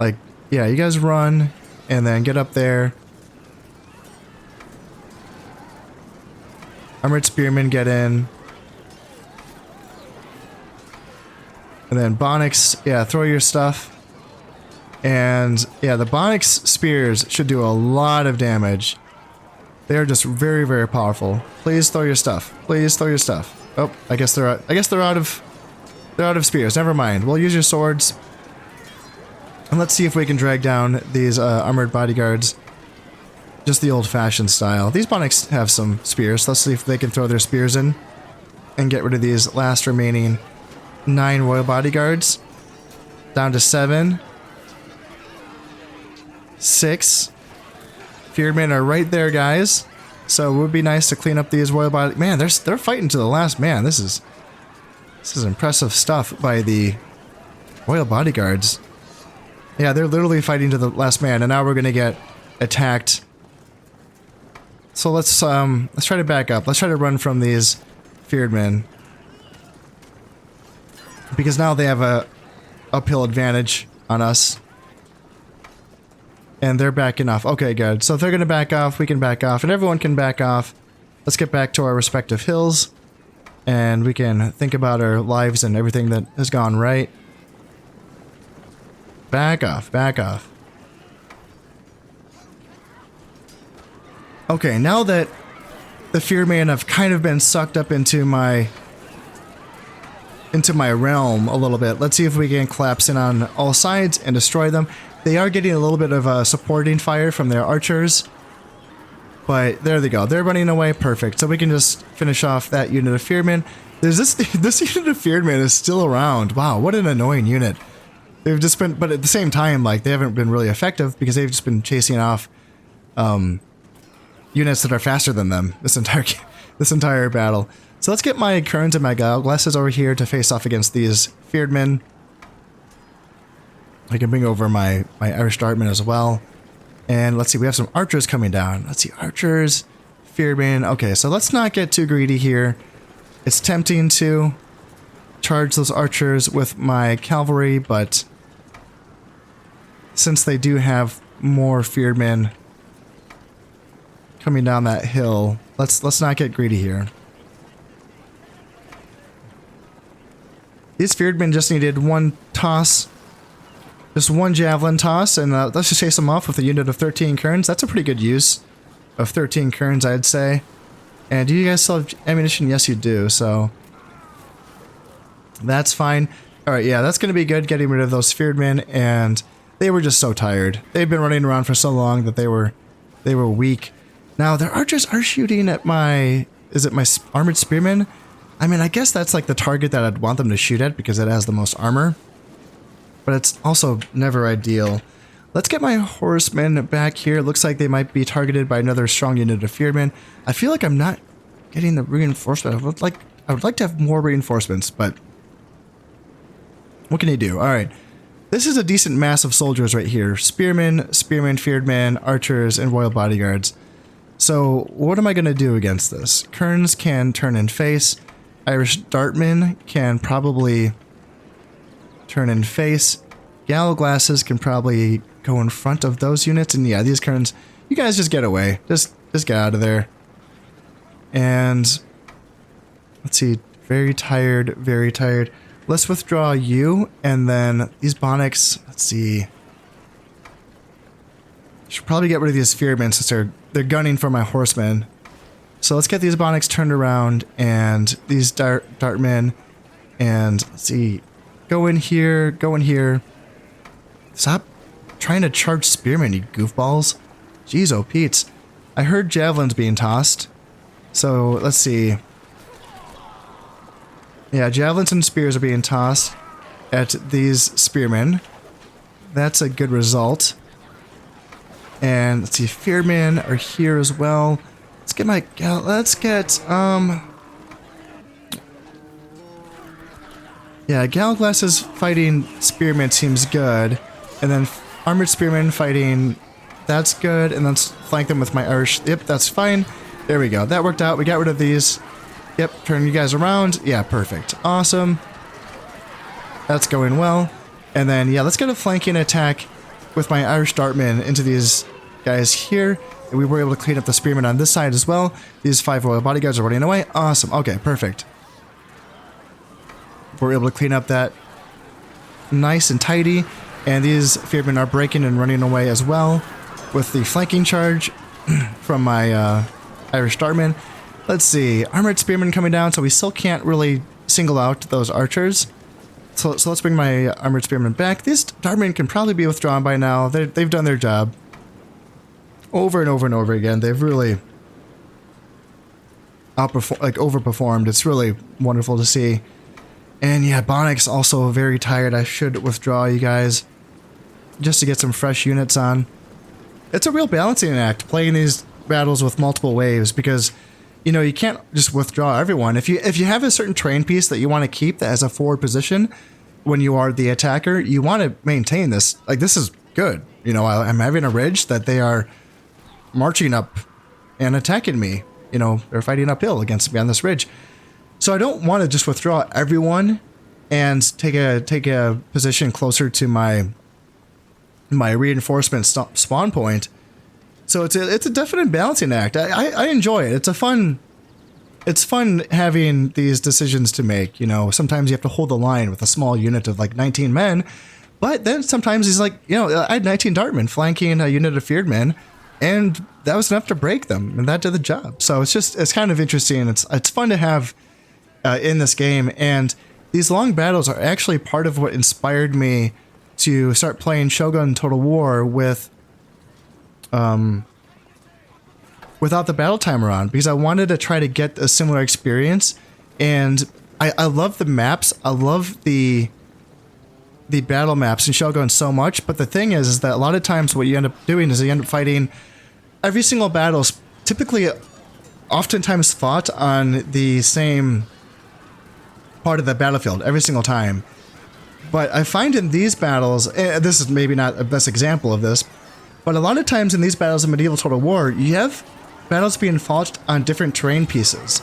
Like, yeah, you guys run and then get up there. Armored spearmen get in. And then Bonix, yeah, throw your stuff. And yeah, the Bonix spears should do a lot of damage. They're just very, very powerful. Please throw your stuff. Please throw your stuff. Oh, I guess they're out of spears. Never mind. We'll use your swords. And let's see if we can drag down these armored bodyguards. Just the old-fashioned style. These Bonix have some spears. Let's see if they can throw their spears in and get rid of these last remaining 9 royal bodyguards. Down to 7. 6. Fearmen are right there, guys. So it would be nice to clean up these royal body. Man, they're fighting to the last man. This is impressive stuff by the royal bodyguards. Yeah, they're literally fighting to the last man, and now we're gonna get attacked. So let's try to back up. Let's try to run from these fearedmen, because now they have a uphill advantage on us. And they're backing off. Okay, good. So if they're going to back off, we can back off. And everyone can back off. Let's get back to our respective hills. And we can think about our lives and everything that has gone right. Back off. Back off. Okay, now that the Fearmen have kind of been sucked up into my realm a little bit, let's see if we can collapse in on all sides and destroy them. They are getting a little bit of supporting fire from their archers. But there they go. They're running away. Perfect. So we can just finish off that unit of Fearmen. There's this unit of Fearmen is still around. Wow, what an annoying unit. They've just been, but at the same time, like, they haven't been really effective because they've just been chasing off units that are faster than them this entire battle. So let's get my Kerns and my Glasses over here to face off against these Fearedmen. I can bring over my Irish Dartmen as well. And let's see, we have some archers coming down. Let's see, archers, Fearedmen. Okay, so let's not get too greedy here. It's tempting to charge those archers with my cavalry, but since they do have more Fearedmen coming down that hill, let's not get greedy here. These Fearedmen just needed one toss. Just one javelin toss, and let's just chase them off with a unit of 13 Kerns. That's a pretty good use of 13 Kerns, I'd say. And do you guys still have ammunition? Yes, you do, so that's fine. Alright, yeah, that's going to be good, getting rid of those Fearedmen, and they were just so tired. They've been running around for so long that they were weak. Now, their archers are shooting at my... Is it my armored spearmen? I mean, I guess that's like the target that I'd want them to shoot at because it has the most armor. But it's also never ideal. Let's get my horsemen back here. It looks like they might be targeted by another strong unit of Fearedmen. I feel like I'm not getting the reinforcement. I would like to have more reinforcements, but What can he do? All right. This is a decent mass of soldiers right here. Spearmen, feared men, archers, and royal bodyguards. So what am I going to do against this? Kerns can turn and face. Irish dartmen can probably turn and face. Gallow glasses can probably go in front of those units. And yeah, these Kerns, you guys just get away. Just get out of there. And let's see. Very tired, very tired. Let's withdraw you, and then these Bonics, let's see. Should probably get rid of these Fearmen since they're gunning for my horsemen. So let's get these Bonics turned around, and these Dartmen, and let's see. Go in here, go in here. Stop trying to charge Spearmen, you goofballs. Jeez, oh Pete's. I heard javelins being tossed. So let's see. Yeah, javelins and spears are being tossed at these spearmen. That's a good result. And let's see, fearmen are here as well. Yeah, Gallow glasses fighting spearmen seems good. And then armored spearmen fighting, that's good. And then flank them with my Irish. Yep, that's fine. There we go. That worked out. We got rid of these. Yep, turn you guys around. Yeah, perfect. Awesome. That's going well. And then, yeah, let's get a flanking attack with my Irish Dartmen into these guys here. And we were able to clean up the spearmen on this side as well. These 5 royal bodyguards are running away. Awesome. Okay, perfect. We're able to clean up that nice and tidy. And these fearmen are breaking and running away as well with the flanking charge from my Irish Dartmen. Let's see, armored spearmen coming down, so we still can't really single out those archers. So let's bring my armored spearmen back. These dartmen can probably be withdrawn by now. They've done their job over and over and over again. They've really overperformed. It's really wonderful to see. And yeah, Bonics also very tired. I should withdraw you guys just to get some fresh units on. It's a real balancing act playing these battles with multiple waves because, you know, you can't just withdraw everyone. If you have a certain train piece that you want to keep that has a forward position when you are the attacker, you want to maintain this. Like, this is good. You know, I'm having a ridge that they are marching up and attacking me. You know, they're fighting uphill against me on this ridge. So I don't want to just withdraw everyone and take a position closer to my reinforcement spawn point. So it's a definite balancing act. I enjoy it. It's fun having these decisions to make. You know, sometimes you have to hold the line with a small unit of like 19 men, but then sometimes he's like, you know, I had 19 dartmen flanking a unit of feared men, and that was enough to break them, and that did the job. So it's kind of interesting. It's fun to have in this game, and these long battles are actually part of what inspired me to start playing Shogun Total War with without the battle timer on, because I wanted to try to get a similar experience. And I love the maps. I love the battle maps in Shogun so much. But the thing is that a lot of times what you end up doing is you end up fighting every single battle is typically oftentimes fought on the same part of the battlefield every single time. But I find in these battles, this is maybe not the best example of this, but a lot of times in these battles in Medieval Total War, you have battles being fought on different terrain pieces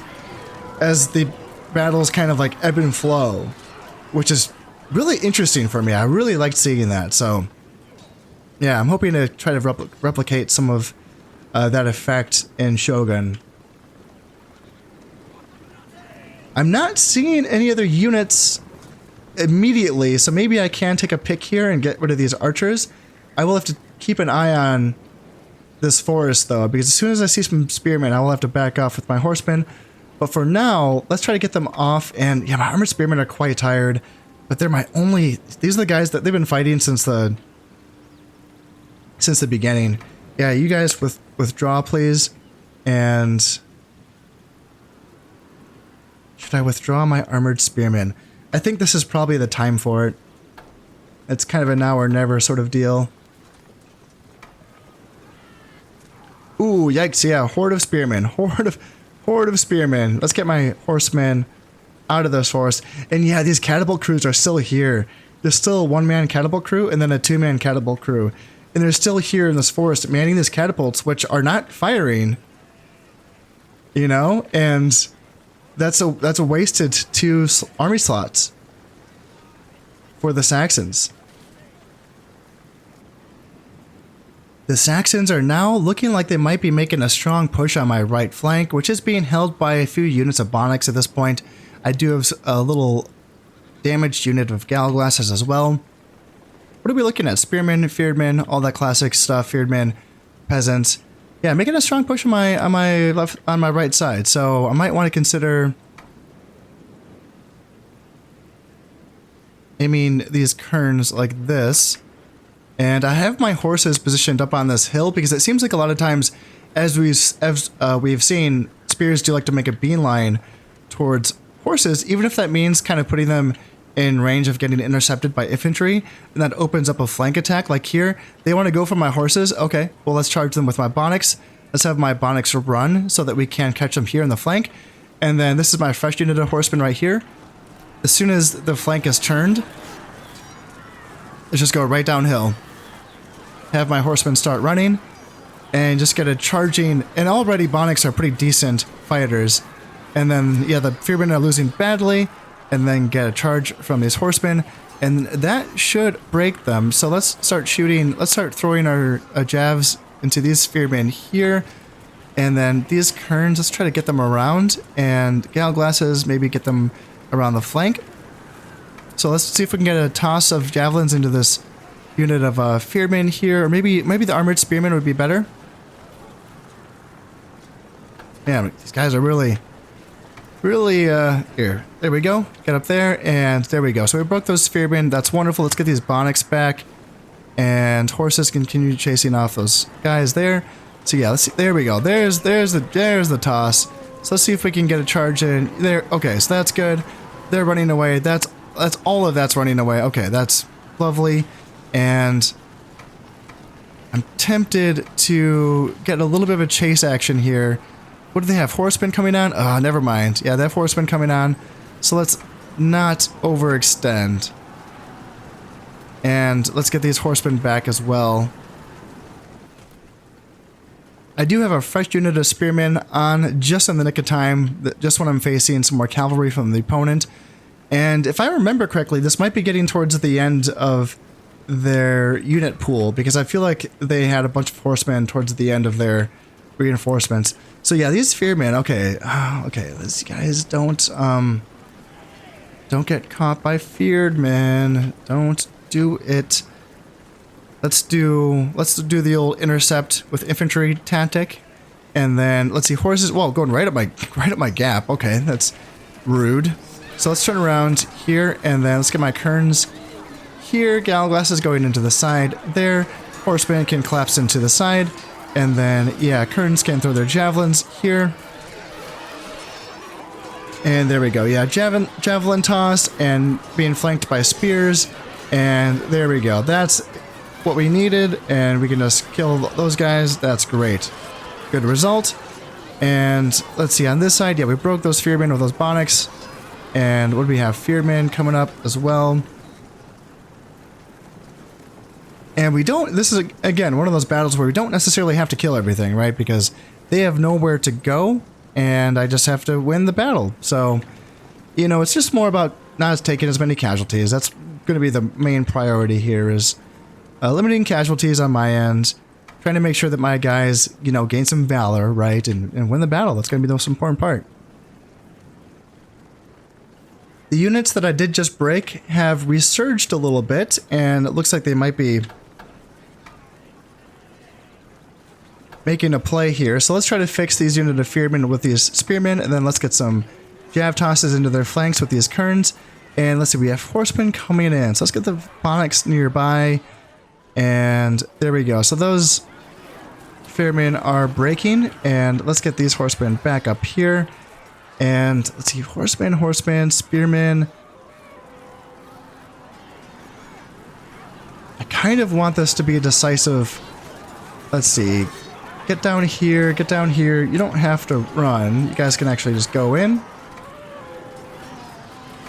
as the battles kind of like ebb and flow, which is really interesting for me. I really liked seeing that. So yeah, I'm hoping to try to replicate some of that effect in Shogun. I'm not seeing any other units immediately, so maybe I can take a pick here and get rid of these archers. I will have to keep an eye on this forest though, because as soon as I see some spearmen, I will have to back off with my horsemen. But for now, let's try to get them off. And yeah, my armored spearmen are quite tired, but they're these are the guys that they've been fighting since the beginning. Yeah, you guys withdraw please. And should I withdraw my armored spearmen? I think this is probably the time for it. It's kind of a now or never sort of deal. Ooh, yikes, yeah, horde of spearmen. Horde of spearmen. Let's get my horsemen out of this forest. And yeah, these catapult crews are still here. there's still a 1-man catapult crew and then a 2-man catapult crew. And they're still here in this forest manning these catapults, which are not firing. You know? And that's a wasted 2 army slots for the Saxons. The Saxons are now looking like they might be making a strong push on my right flank, which is being held by a few units of Bonix at this point. I do have a little damaged unit of Gallglasses as well. What are we looking at? Spearmen, Fearedmen, all that classic stuff. Fearedmen, Peasants. Yeah, making a strong push on my right side. So I might want to consider aiming these kerns like this. And I have my horses positioned up on this hill because it seems like a lot of times, as we've seen, spears do like to make a beeline towards horses, even if that means kind of putting them in range of getting intercepted by infantry, and that opens up a flank attack. Like here, they want to go for my horses. Okay, well, let's charge them with my Bonix. Let's have my Bonix run so that we can catch them here in the flank. And then this is my fresh unit of horsemen right here. As soon as the flank is turned, let's just go right downhill. Have my horsemen start running and just get a charging. And already Bonix are pretty decent fighters. And then, yeah, the Fearedmen are losing badly. And then get a charge from these horsemen. And that should break them. So let's start shooting. Let's start throwing our javs into these Fearedmen here. And then these kerns, let's try to get them around. And Gallglasses, maybe get them around the flank. So let's see if we can get a toss of javelins into this unit of Fearedmen here. Or maybe the armored spearmen would be better. Man, these guys are really here. There we go. Get up there, and there we go. So we broke those Fearedmen. That's wonderful. Let's get these Bonix back. And horses continue chasing off those guys there. So yeah, let's see. There we go. There's the toss. So let's see if we can get a charge in there. Okay, so that's good. They're running away. That's all of that's running away. Okay, that's lovely. And I'm tempted to get a little bit of a chase action here. What do they have? Horsemen coming on? Oh, never mind. Yeah, they have horsemen coming on. So let's not overextend. And let's get these horsemen back as well. I do have a fresh unit of spearmen on just in the nick of time, just when I'm facing some more cavalry from the opponent. And if I remember correctly, this might be getting towards the end of their unit pool, because I feel like they had a bunch of horsemen towards the end of their reinforcements. So yeah, these Fearedmen, okay, these guys don't get caught by Fearedmen. Don't do it. Let's do the old intercept with infantry tactic, and then let's see horses. Well, going right up my gap. Okay, that's rude. So let's turn around here, and then let's get my kerns here. Gallglasses going into the side there. Horsemen can collapse into the side. And then, yeah, kerns can throw their javelins here. And there we go. Yeah, javelin toss and being flanked by spears. And there we go. That's what we needed. And we can just kill those guys. That's great. Good result. And let's see, on this side, yeah, we broke those Fearedmen with those Bonix. And what do we have? Fearedmen coming up as well. And we don't, this is, again, one of those battles where we don't necessarily have to kill everything, right? Because they have nowhere to go, and I just have to win the battle. So, you know, it's just more about not taking as many casualties. That's going to be the main priority here, is limiting casualties on my end, trying to make sure that my guys, you know, gain some valor, right? And win the battle. That's going to be the most important part. The units that I did just break have resurged a little bit, and it looks like they might be making a play here. So let's try to fix these unit of Fearedmen with these spearmen, and then let's get some jab tosses into their flanks with these kerns. And let's see, we have horsemen coming in. So let's get the Bonix nearby. And there we go. So those Fearedmen are breaking, and let's get these horsemen back up here. And let's see, horsemen, spearmen. I kind of want this to be a decisive. Let's see. Get down here, get down here. You don't have to run. You guys can actually just go in.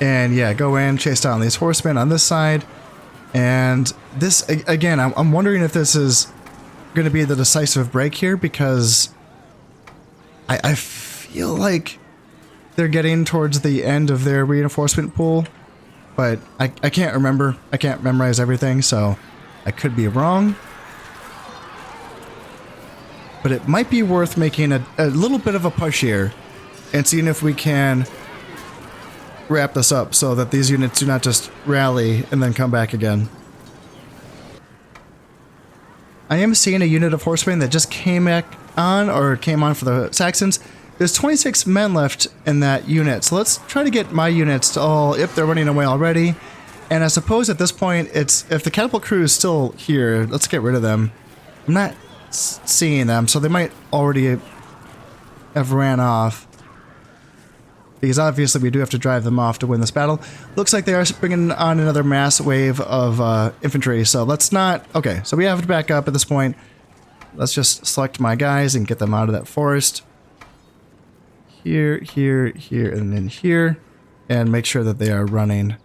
And yeah, go in, chase down these horsemen on this side. And this, again, I'm wondering if this is going to be the decisive break here, because I feel like they're getting towards the end of their reinforcement pool, but I can't remember. I can't memorize everything, so I could be wrong. But it might be worth making a little bit of a push here and seeing if we can wrap this up so that these units do not just rally and then come back again. I am seeing a unit of horsemen that just came on for the Saxons. There's 26 men left in that unit, so let's try to get my units to all, if they're running away already. And I suppose at this point, it's if the catapult crew is still here, let's get rid of them. I'm not seeing them, so they might already have ran off. Because obviously we do have to drive them off to win this battle. Looks like they are bringing on another mass wave of infantry, so let's not... Okay, so we have to back up at this point. Let's just select my guys and get them out of that forest. Here, here, here, and then here. And make sure that they are running.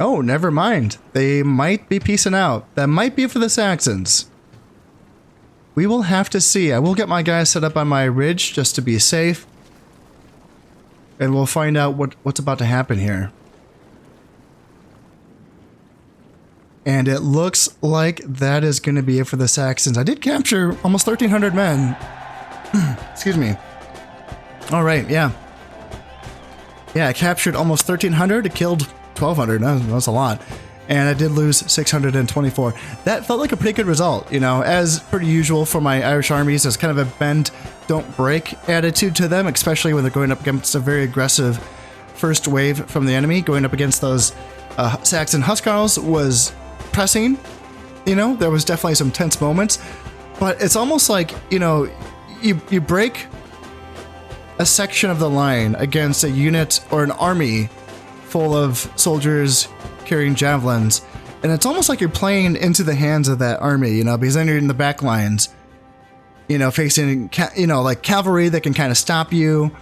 Oh, never mind. They might be peacing out. That might be for the Saxons. We will have to see. I will get my guys set up on my ridge just to be safe. And we'll find out what's about to happen here. And it looks like that is going to be it for the Saxons. I did capture almost 1,300 men. Excuse me. All right, yeah. Yeah, I captured almost 1,300. It killed 1,200. That's a lot. And I did lose 624. That felt like a pretty good result, you know, as pretty usual for my Irish armies. There's kind of a bend, don't break attitude to them, especially when they're going up against a very aggressive first wave from the enemy. Going up against those Saxon Huscarls was pressing, you know, there was definitely some tense moments, but it's almost like, you know, you break a section of the line against a unit or an army full of soldiers carrying javelins, and it's almost like you're playing into the hands of that army, you know, because then you're in the back lines, you know, facing, you know, like cavalry that can kind of stop you,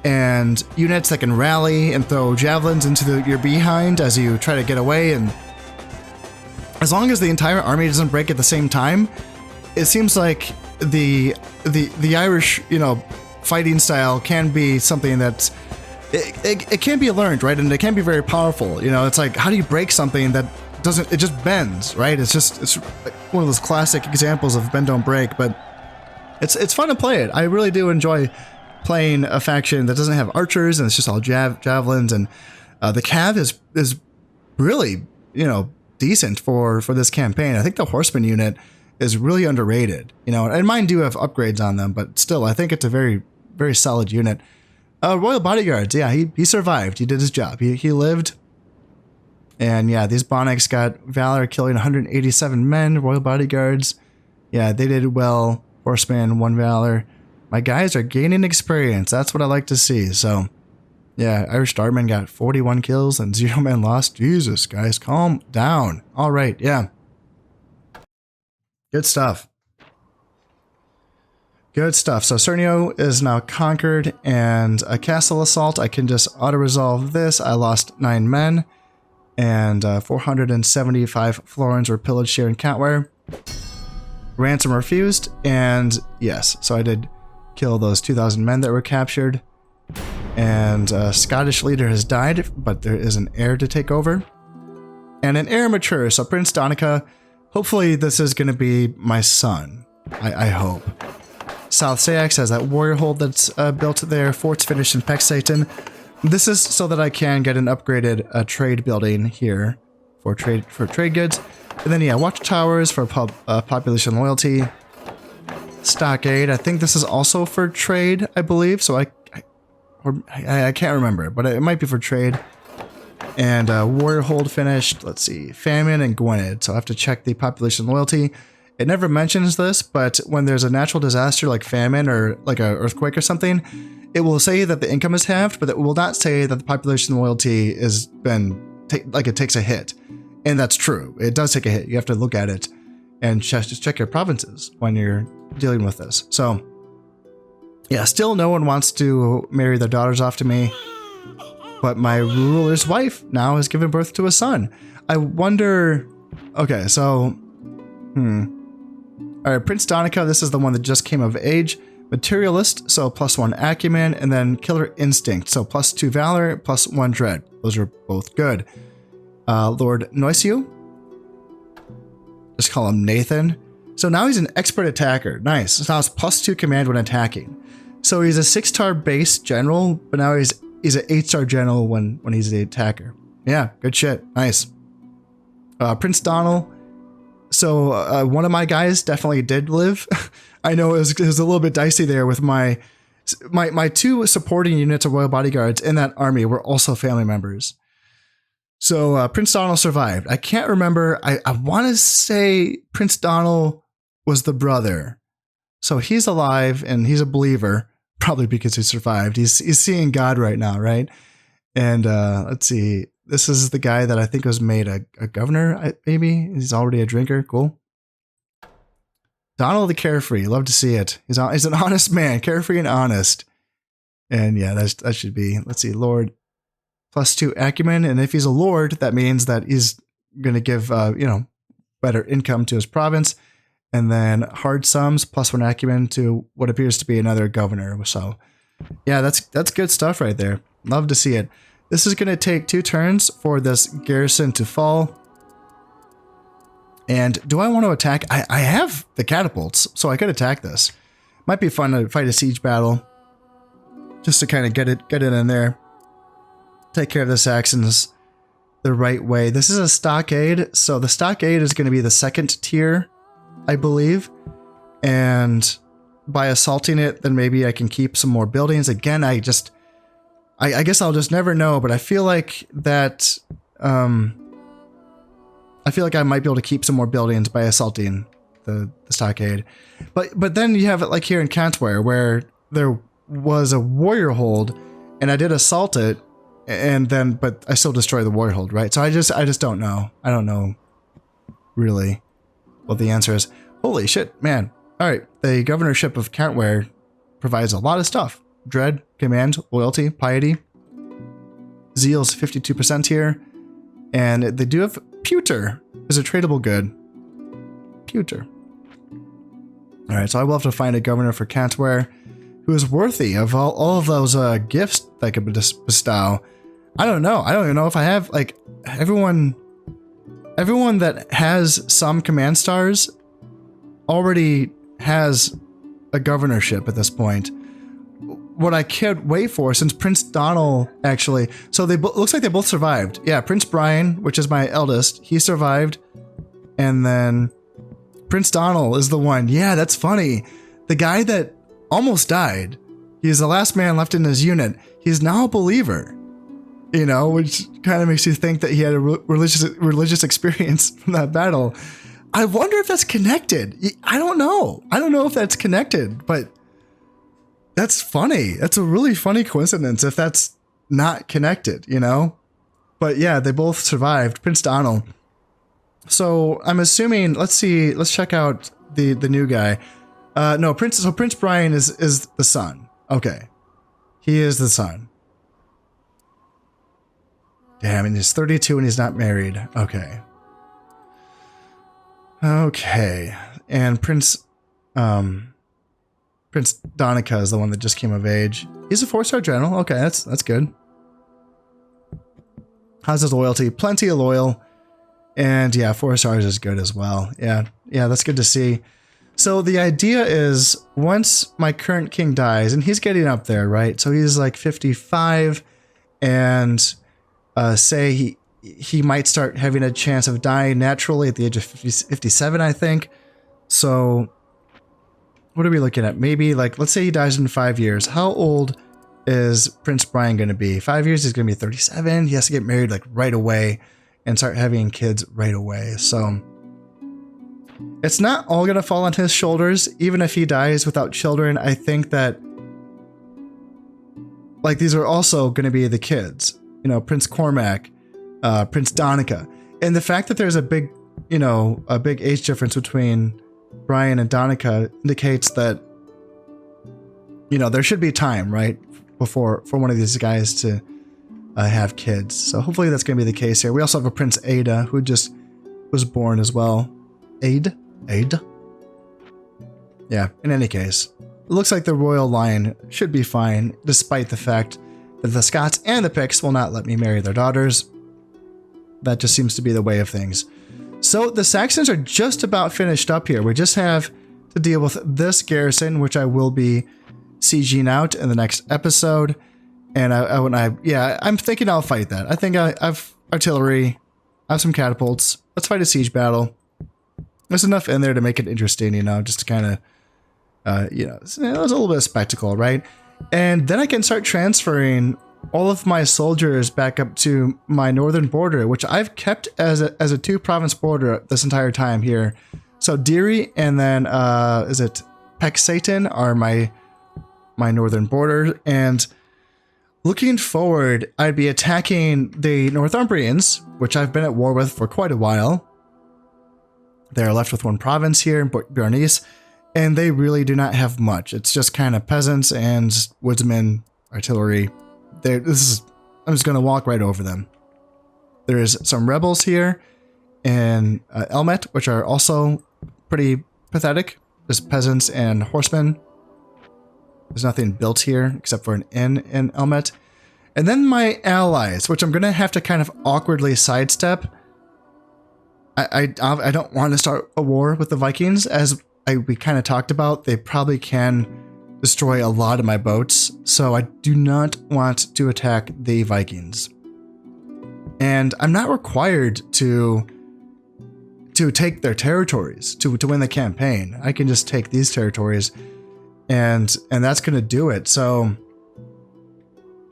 and units that can rally and throw javelins into your behind as you try to get away. And as long as the entire army doesn't break at the same time, it seems like the Irish, you know, fighting style can be something that's it can be learned, right? And it can be very powerful. You know, it's like, how do you break something that doesn't, it just bends, right? It's one of those classic examples of bend don't break, but it's fun to play it. I really do enjoy playing a faction that doesn't have archers and it's just all javelins, and the cav is really, you know, decent for this campaign. I think the horseman unit is really underrated, you know, and mine do have upgrades on them, but still, I think it's a very, very solid unit. Royal Bodyguards, yeah, he survived. He did his job. He lived. And yeah, these Bonics got Valor, killing 187 men. Royal Bodyguards, yeah, they did well. Horseman, 1 Valor. My guys are gaining experience. That's what I like to see. So, yeah, Irish Dartman got 41 kills and 0 men lost. Jesus, guys, calm down. All right, yeah. Good stuff. Good stuff. So Cernio is now conquered, and a castle assault. I can just auto-resolve this. I lost 9 men, and 475 florins were pillaged here in Catware. Ransom refused, and yes, so I did kill those 2,000 men that were captured. And a Scottish leader has died, but there is an heir to take over. And an heir matures, so Prince Donica, hopefully this is going to be my son. I hope. South Sayax has that warrior hold that's built there. Forts finished in Pexaton. This is so that I can get an upgraded trade building here for trade goods. And then yeah, watchtowers for population loyalty. Stockade. I think this is also for trade, I believe. So I can't remember, but it might be for trade. And warrior hold finished. Let's see, famine and Gwynedd. So I have to check the population loyalty. It never mentions this, but when there's a natural disaster like famine or like an earthquake or something, it will say that the income is halved, but it will not say that the population loyalty has been, it takes a hit. And that's true. It does take a hit. You have to look at it and just check your provinces when you're dealing with this. So, yeah, still no one wants to marry their daughters off to me. but my ruler's wife now has given birth to a son. I wonder... Okay, so... Alright, Prince Donica, this is the one that just came of age. Materialist, so +1 acumen, and then killer instinct, so +2 valor, +1 dread. Those are both good. Lord Noisiu. Just call him Nathan. So now he's an expert attacker. Nice. So now it's +2 command when attacking. So he's a 6-star base general, but now he's an 8-star general when he's the attacker. Yeah, good shit. Nice. Prince Donald. So one of my guys definitely did live. I know it was a little bit dicey there with my 2 supporting units of royal bodyguards in that army were also family members. So Prince Donald survived. I can't remember. I want to say Prince Donald was the brother. So he's alive and he's a believer, probably because he survived. He's seeing God right now, right? And let's see. This is the guy that I think was made a governor, maybe. He's already a drinker. Cool. Donald the Carefree. Love to see it. He's an honest man. Carefree and honest. And yeah, that should be, let's see, Lord +2 acumen. And if he's a lord, that means that he's going to give, better income to his province. And then hard sums, +1 acumen to what appears to be another governor. So yeah, that's good stuff right there. Love to see it. This is going to take 2 turns for this garrison to fall. And do I want to attack? I have the catapults, so I could attack this. Might be fun to fight a siege battle. Just to kind of get it in there. Take care of the Saxons the right way. This is a stockade, so the stockade is going to be the 2nd tier, I believe. And by assaulting it, then maybe I can keep some more buildings. Again, I guess I'll just never know, but I feel like that... I feel like I might be able to keep some more buildings by assaulting the stockade. But then you have it like here in Cantware, where there was a warrior hold, and I did assault it, but I still destroy the warrior hold, right? So I just don't know. I don't know really what the answer is. Holy shit, man. All right, the governorship of Cantware provides a lot of stuff. Dread, command, loyalty, piety. Zeal's 52% here. And they do have pewter is a tradable good. Pewter. All right, so I will have to find a governor for Cantware who is worthy of all of those gifts that I could bestow. I don't know. I don't even know if I have, like, everyone that has some command stars already has a governorship at this point. What I can't wait for, since Prince Donald actually, so they looks like they both survived. Yeah, Prince Brian, which is my eldest, he survived, and then Prince Donald is the one. Yeah, that's funny. The guy that almost died, he's the last man left in his unit. He's now a believer, which kind of makes you think that he had a religious experience from that battle. I wonder if that's connected. I don't know. I don't know if that's connected, but. That's funny. That's a really funny coincidence if that's not connected, But yeah, they both survived. Prince Donald. So I'm assuming, let's check out the new guy. No, Prince Brian is the son. Okay. He is the son. Damn, and he's 32 and he's not married. Okay. Okay. And Prince Donica is the one that just came of age. He's a 4-star general. Okay, that's good. How's his loyalty? Plenty of loyal. And yeah, 4 stars is good as well. Yeah, that's good to see. So the idea is once my current king dies, and he's getting up there, right? So he's like 55, and say he might start having a chance of dying naturally at the age of 57, I think. So what are we looking at? Maybe, like, let's say he dies in 5 years. How old is Prince Brian going to be? 5 years, he's going to be 37. He has to get married, like, right away and start having kids right away. So it's not all going to fall on his shoulders. Even if he dies without children, I think that, like, these are also going to be the kids. Prince Cormac, Prince Donica. And the fact that there's a big age difference between Brian and Donica indicates that, there should be time, right, for one of these guys to have kids. So hopefully that's going to be the case here. We also have a Prince Ada who just was born as well. Ada? Yeah, in any case, it looks like the royal line should be fine, despite the fact that the Scots and the Picts will not let me marry their daughters. That just seems to be the way of things. So the Saxons are just about finished up here. We just have to deal with this garrison, which I will be sieging out in the next episode. And I'm thinking I'll fight that. I think I have artillery, I have some catapults. Let's fight a siege battle. There's enough in there to make it interesting, you know, just to kind of, there's a little bit of spectacle, right? And then I can start transferring all of my soldiers back up to my northern border, which I've kept as a 2-province border this entire time here. So Deary and then, Pexaton are my northern border. And looking forward, I'd be attacking the Northumbrians, which I've been at war with for quite a while. They're left with 1 province here in Bjornis, and they really do not have much. It's just kind of peasants and woodsmen, artillery. I'm just going to walk right over them. There's some rebels here in Elmet, which are also pretty pathetic. There's peasants and horsemen. There's nothing built here except for an inn in Elmet. And then my allies, which I'm going to have to kind of awkwardly sidestep. I don't want to start a war with the Vikings. As we kind of talked about, they probably can destroy a lot of my boats. So I do not want to attack the Vikings. And I'm not required to take their territories to win the campaign. I can just take these territories and that's going to do it. So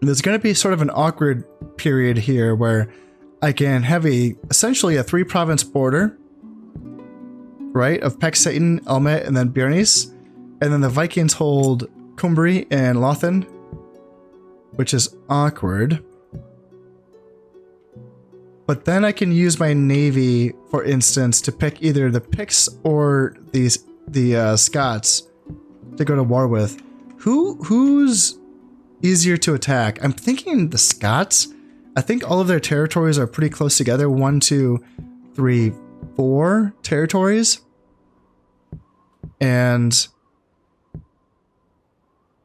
there's going to be sort of an awkward period here where I can have essentially a 3-province border, right, of Pexaton, Elmet, and then Bjornis. And then the Vikings hold Cumbria and Lothian, which is awkward. But then I can use my navy, for instance, to pick either the Picts or the Scots to go to war with. Who's easier to attack? I'm thinking the Scots. I think all of their territories are pretty close together. 1, 2, 3, 4 territories. And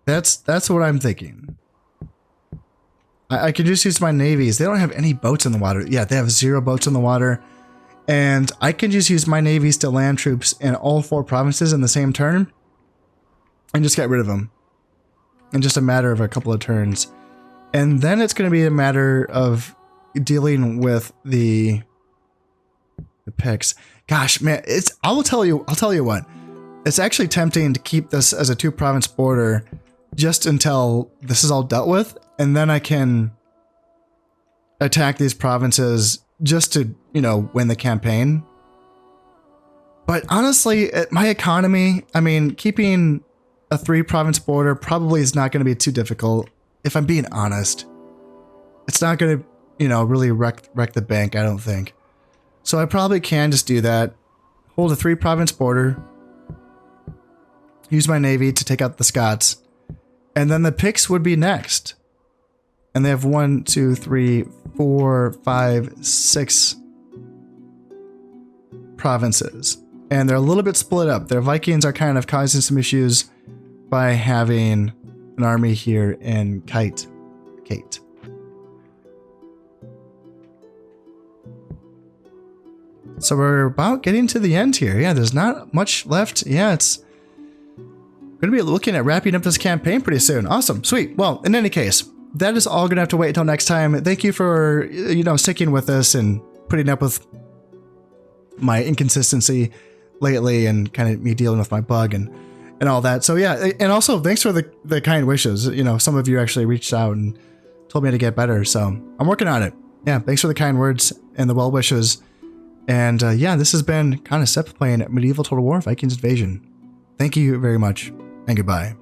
that's what I'm thinking. I can just use my navies. They don't have any boats in the water. Yeah, they have 0 boats in the water. And I can just use my navies to land troops in all 4 provinces in the same turn. And just get rid of them. In just a matter of a couple of turns. And then it's going to be a matter of dealing with the Picts. Gosh, man, I'll tell you what. It's actually tempting to keep this as a 2-province border just until this is all dealt with, and then I can attack these provinces just to, win the campaign. But honestly, my economy, I mean, keeping a 3-province border probably is not going to be too difficult. If I'm being honest, it's not going to, really wreck the bank, I don't think. So I probably can just do that. Hold a 3-province border. Use my navy to take out the Scots. And then the Picts would be next. And they have 1, 2, 3, 4, 5, 6 provinces. And they're a little bit split up. Their Vikings are kind of causing some issues by having an army here in Kate. So we're about getting to the end here. Yeah, there's not much left. Yeah, it's going to be looking at wrapping up this campaign pretty soon. Awesome. Sweet. Well, in any case, that is all going to have to wait until next time. Thank you for, sticking with us and putting up with my inconsistency lately and kind of me dealing with my bug and all that. So yeah, and also thanks for the kind wishes. Some of you actually reached out and told me to get better. So I'm working on it. Yeah, thanks for the kind words and the well wishes. And yeah, this has been Concept playing Medieval Total War Vikings Invasion. Thank you very much, and goodbye.